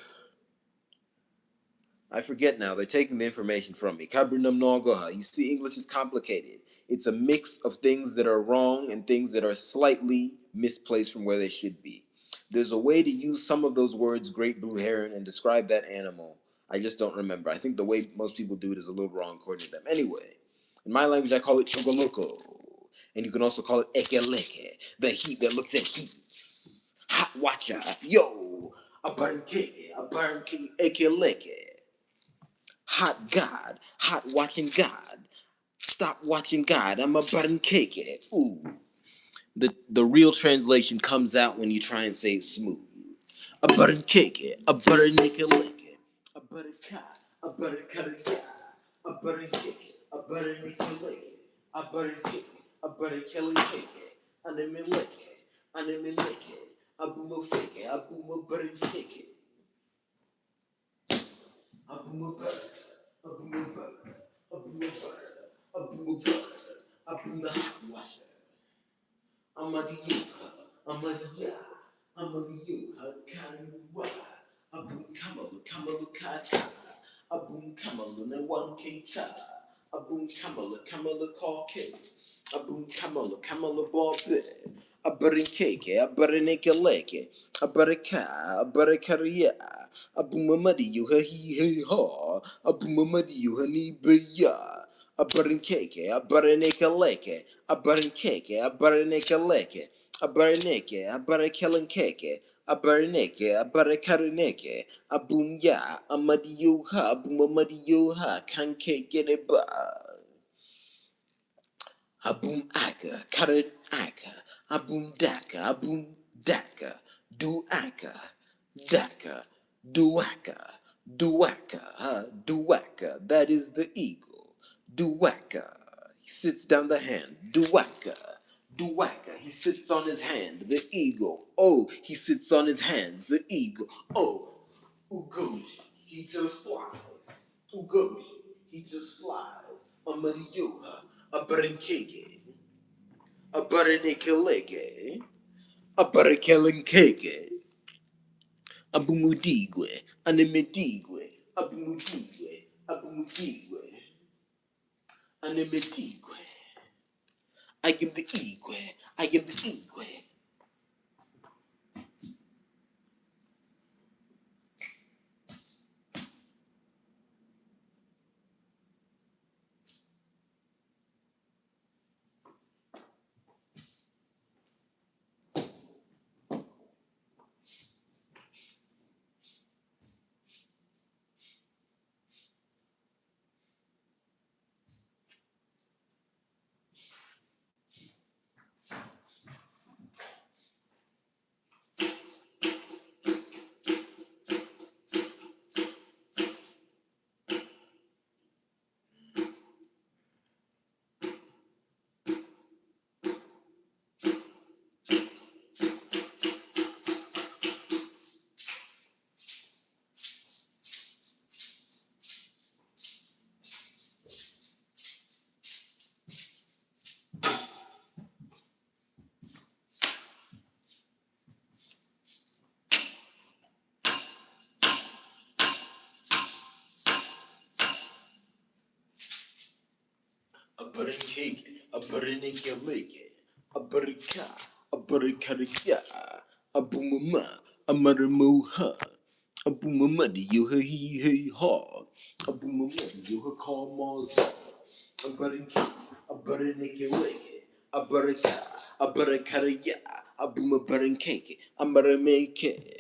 I forget now. They're taking the information from me. Kabrinam Nongoha. You see, English is complicated. It's a mix of things that are wrong and things that are slightly misplaced from where they should be. There's a way to use some of those words, great blue heron, and describe that animal. I just don't remember. I think the way most people do it is a little wrong according to them. Anyway, in my language, I call it chogoloko. And you can also call it ekeleke, the heat that looks at heat. Hot watcher, yo, a burn cake, ekeleke. Hot God, hot watching God. Stop watching God. I'm a button cake. Ooh. The real translation comes out when you try and say it smooth. A button cake, a butter nickel lick, a butter cat, a butter cutter cat, a butter cake, a butter nickel lick, a butter cake, a butter kelly cake, and a lick, and a lick, a boom of fake, a boom of butter cake, a boom of butter, a boom of butter, a boom of butter, a boom of butter, a boom of hot washer. Amadia, Kaniwa, Abum Kamalu Kata, Abum Kamalu, and one Kita, Abum Kamala Kawke, Abum Kamala Ball Bit, a butter cake, a butter naked lake, a butter car, a butter career, a boomamadi you he ha, a boomamadi you honey beya. A butter cake, a butter naked lake, a butter cake, a butter naked lake, a butter naked, a butter killing cake, a butter naked, a butter cutter naked, a boom ya, a muddy you ha, boom a muddy you ha, can cake get it ba. Abum aka, karet aka, abum daka, do aka, daka, duaka, that is the eagle, duaka, he sits down the hand, duaka, he sits on his hand, the eagle, oh, he sits on his hands, the eagle, oh, Ugoji, he just flies. Ugoji, he just flies. A Marioha, a Barinkeke, a Barinikaleke, a Barikalinkeke, a Bumudigwe, a Nimidigwe, a Bumudigwe, a Bumudigwe, a Nimidigwe. I am the Igwe, I am the Igwe. butter cake, a butter naked lick, a butter car, a butter cutter ya, a boomama, a mother moo ha, a boomama, you he he ha, a boomama, you her call mars, a butter cake, a butter naked lick, a butter car, a butter cutter ya, a boomer butter cake, a butter make it.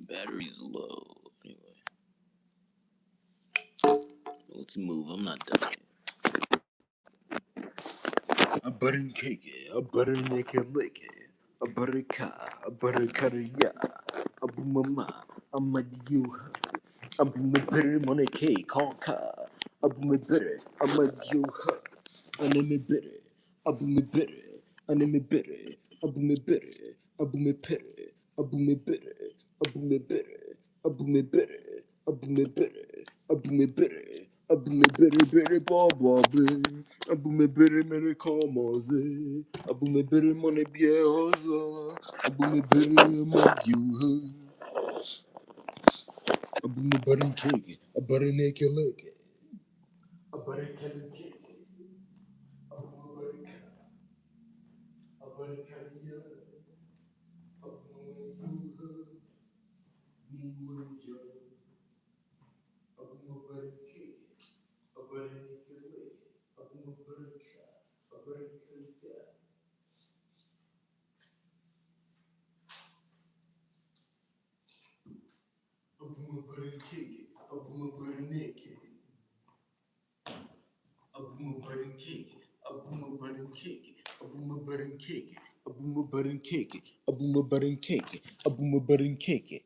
Battery's low. Anyway, let's move. I'm not done yet. A butter cake, a butter naked lick, a butter car, a butter cutter ya, a boomama, a madiu, a boomer bitter money cake, call car, a boomer bitter, a madiu, a name bitter, a boomer bitter, a name bitter, a boomer bitter, a boomer bitter, a boomer bitter, a boomer bitter, a boomer bitter, a boomer bitter, a boomer bitter. Abu me bere bere baba be. Abu me bere mere kamaze. Abu me bere mone bie hoza. Abu me bere magiu. Abu me bere kege. A bere neke leke. A bere kele kege. Abu me bere ka. A bere kele. Abu me yuha. Niwe yo. Abu me bere kege. A bere neke leke. Abu me bere ka. A bere kele kege. A boomer butter cake, a boomer butter naked, boom a button cake, a boom a button cake, a boom a button cake, a boom a button cake, a boom a button cake, a boom a button cake,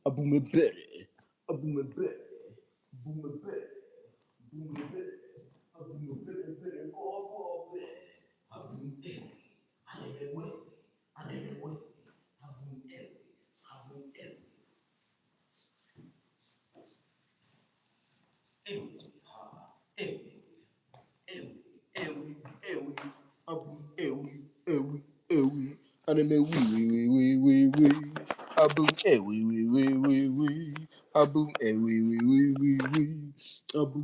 a boom a berry, a boom a berry, boom a berry, boom a berry, a boom a berry, berry, ball, berry, a boom berry, I name it way, I name it way, a boom berry, a boom berry. Ewi, ha, ewi, ewi, ewi, ewi, abu, ewi, anime we, abu, we, abu, we, abu,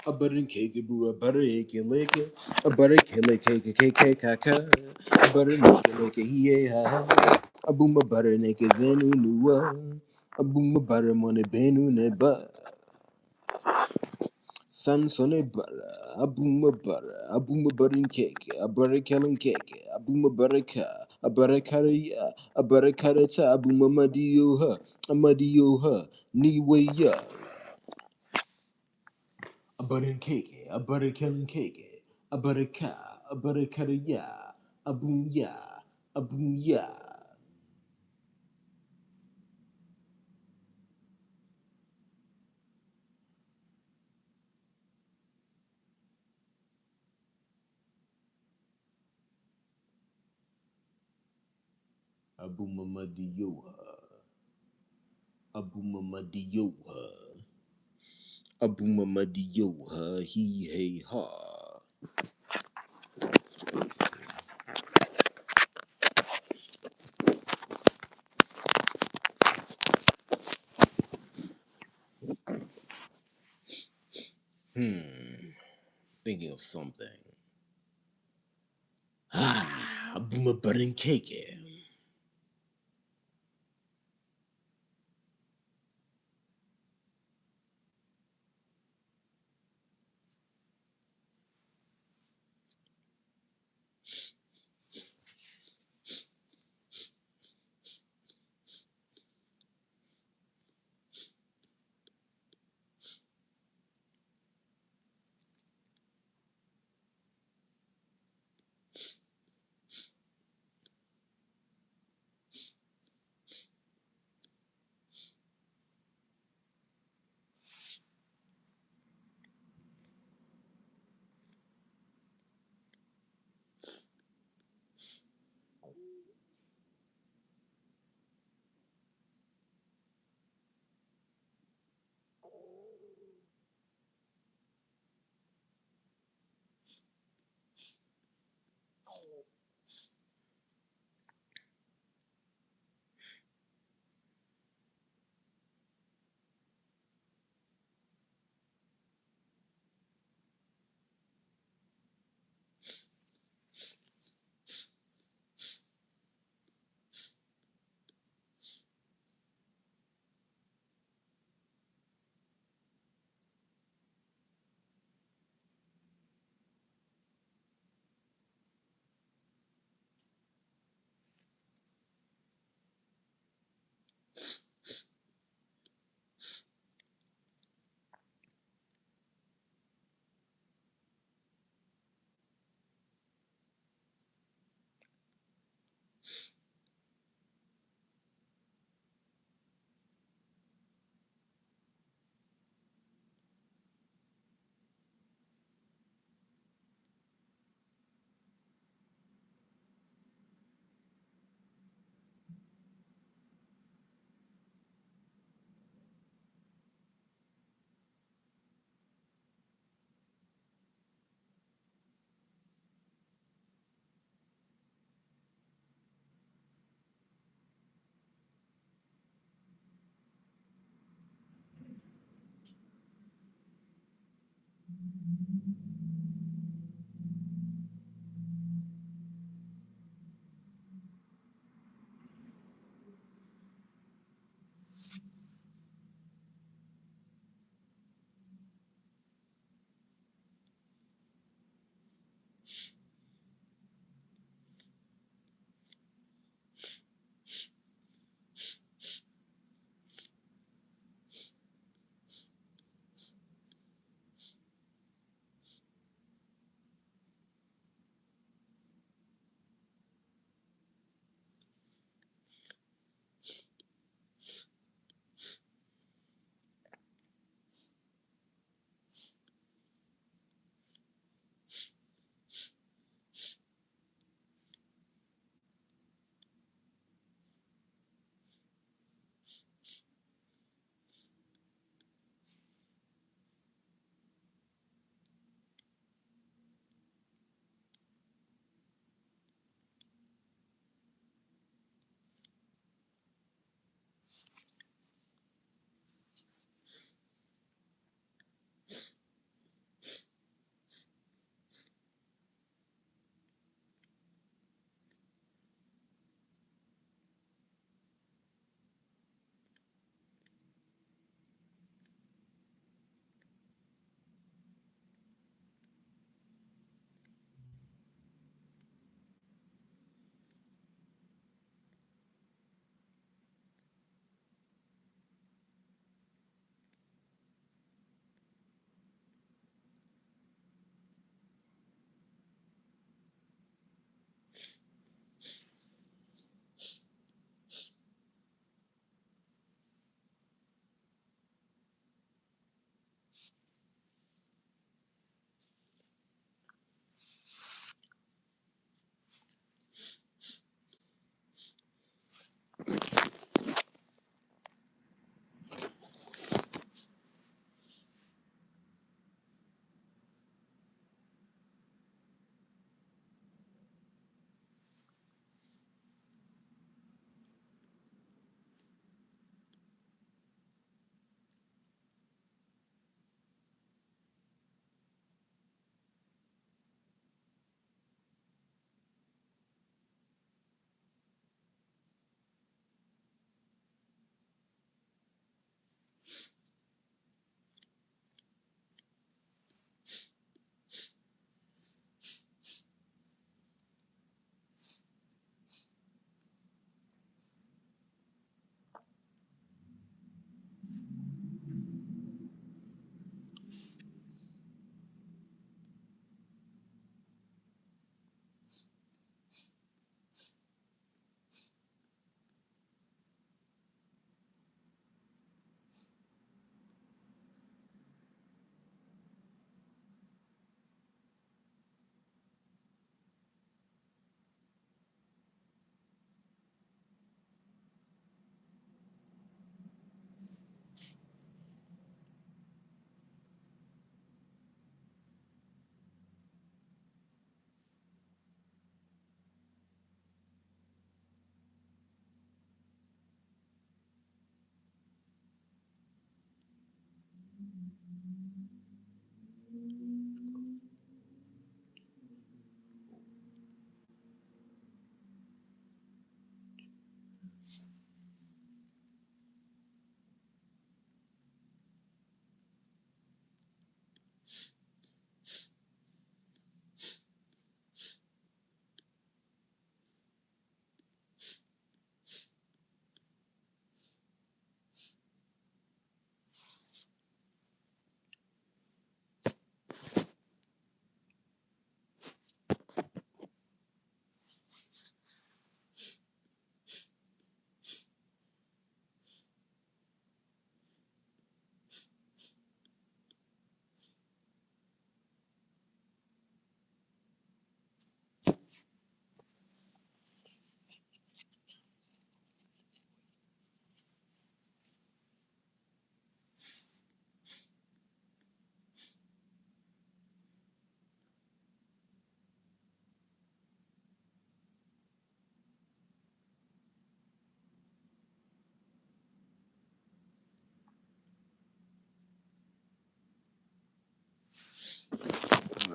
a butter cake, boo, a butter cake, a butter cake, a butter make he a boom a butter naked zenu nuwa, a boom a butter money benu neba. Sun sonny butter, a boom a butter, a boom a butter cake, a butter killing cake, a boom a butter car, a butter cutter, a butter cutter, a boom a muddy her, knee way ya. A butter cake, a butter killing cake, a butter car, a butter cutter ya, a boom ya, a boom ya. A boom a muddy yo her, a boom a muddy yo her. A boom a muddy yo ha he hey ha. Thinking of something. A boom a button cake.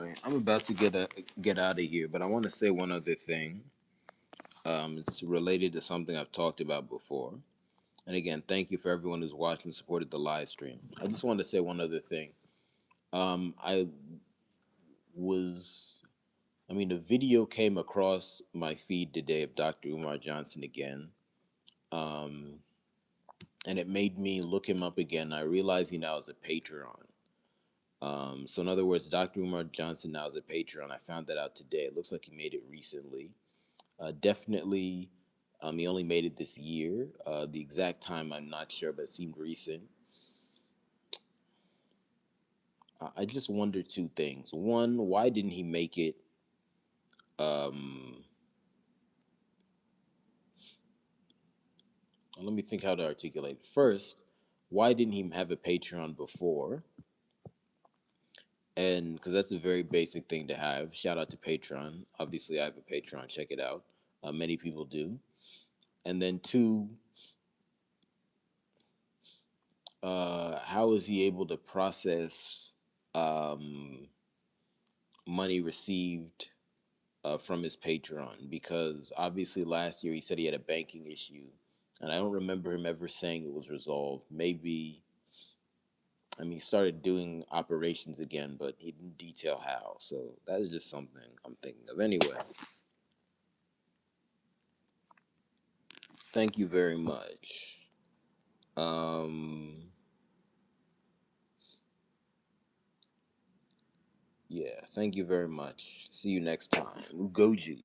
anyway, I'm about to get out of here, but I want to say one other thing. It's related to something I've talked about before. And again, thank you for everyone who's watched and supported the live stream. I just wanted to say one other thing. I was, I mean, the video came across my feed today of Dr. Umar Johnson again. And it made me look him up again. I realized he now is a Patreon. So in other words, Dr. Umar Johnson now is a Patreon. I found that out today. It looks like he made it recently. Definitely, he only made it this year. The exact time I'm not sure, but it seemed recent. I just wonder two things. One, why didn't he make it? Let me think how to articulate. First, why didn't he have a Patreon before? And because that's a very basic thing to have. Shout out to Patreon. Obviously, I have a Patreon. Check it out. Many people do. And then two, how is he able to process money received from his Patreon? Because obviously last year he said he had a banking issue, and I don't remember him ever saying it was resolved. Maybe, I mean, he started doing operations again, but he didn't detail how. So that is just something I'm thinking of. Anyway, thank you very much. Yeah, thank you very much. See you next time. Ugoji.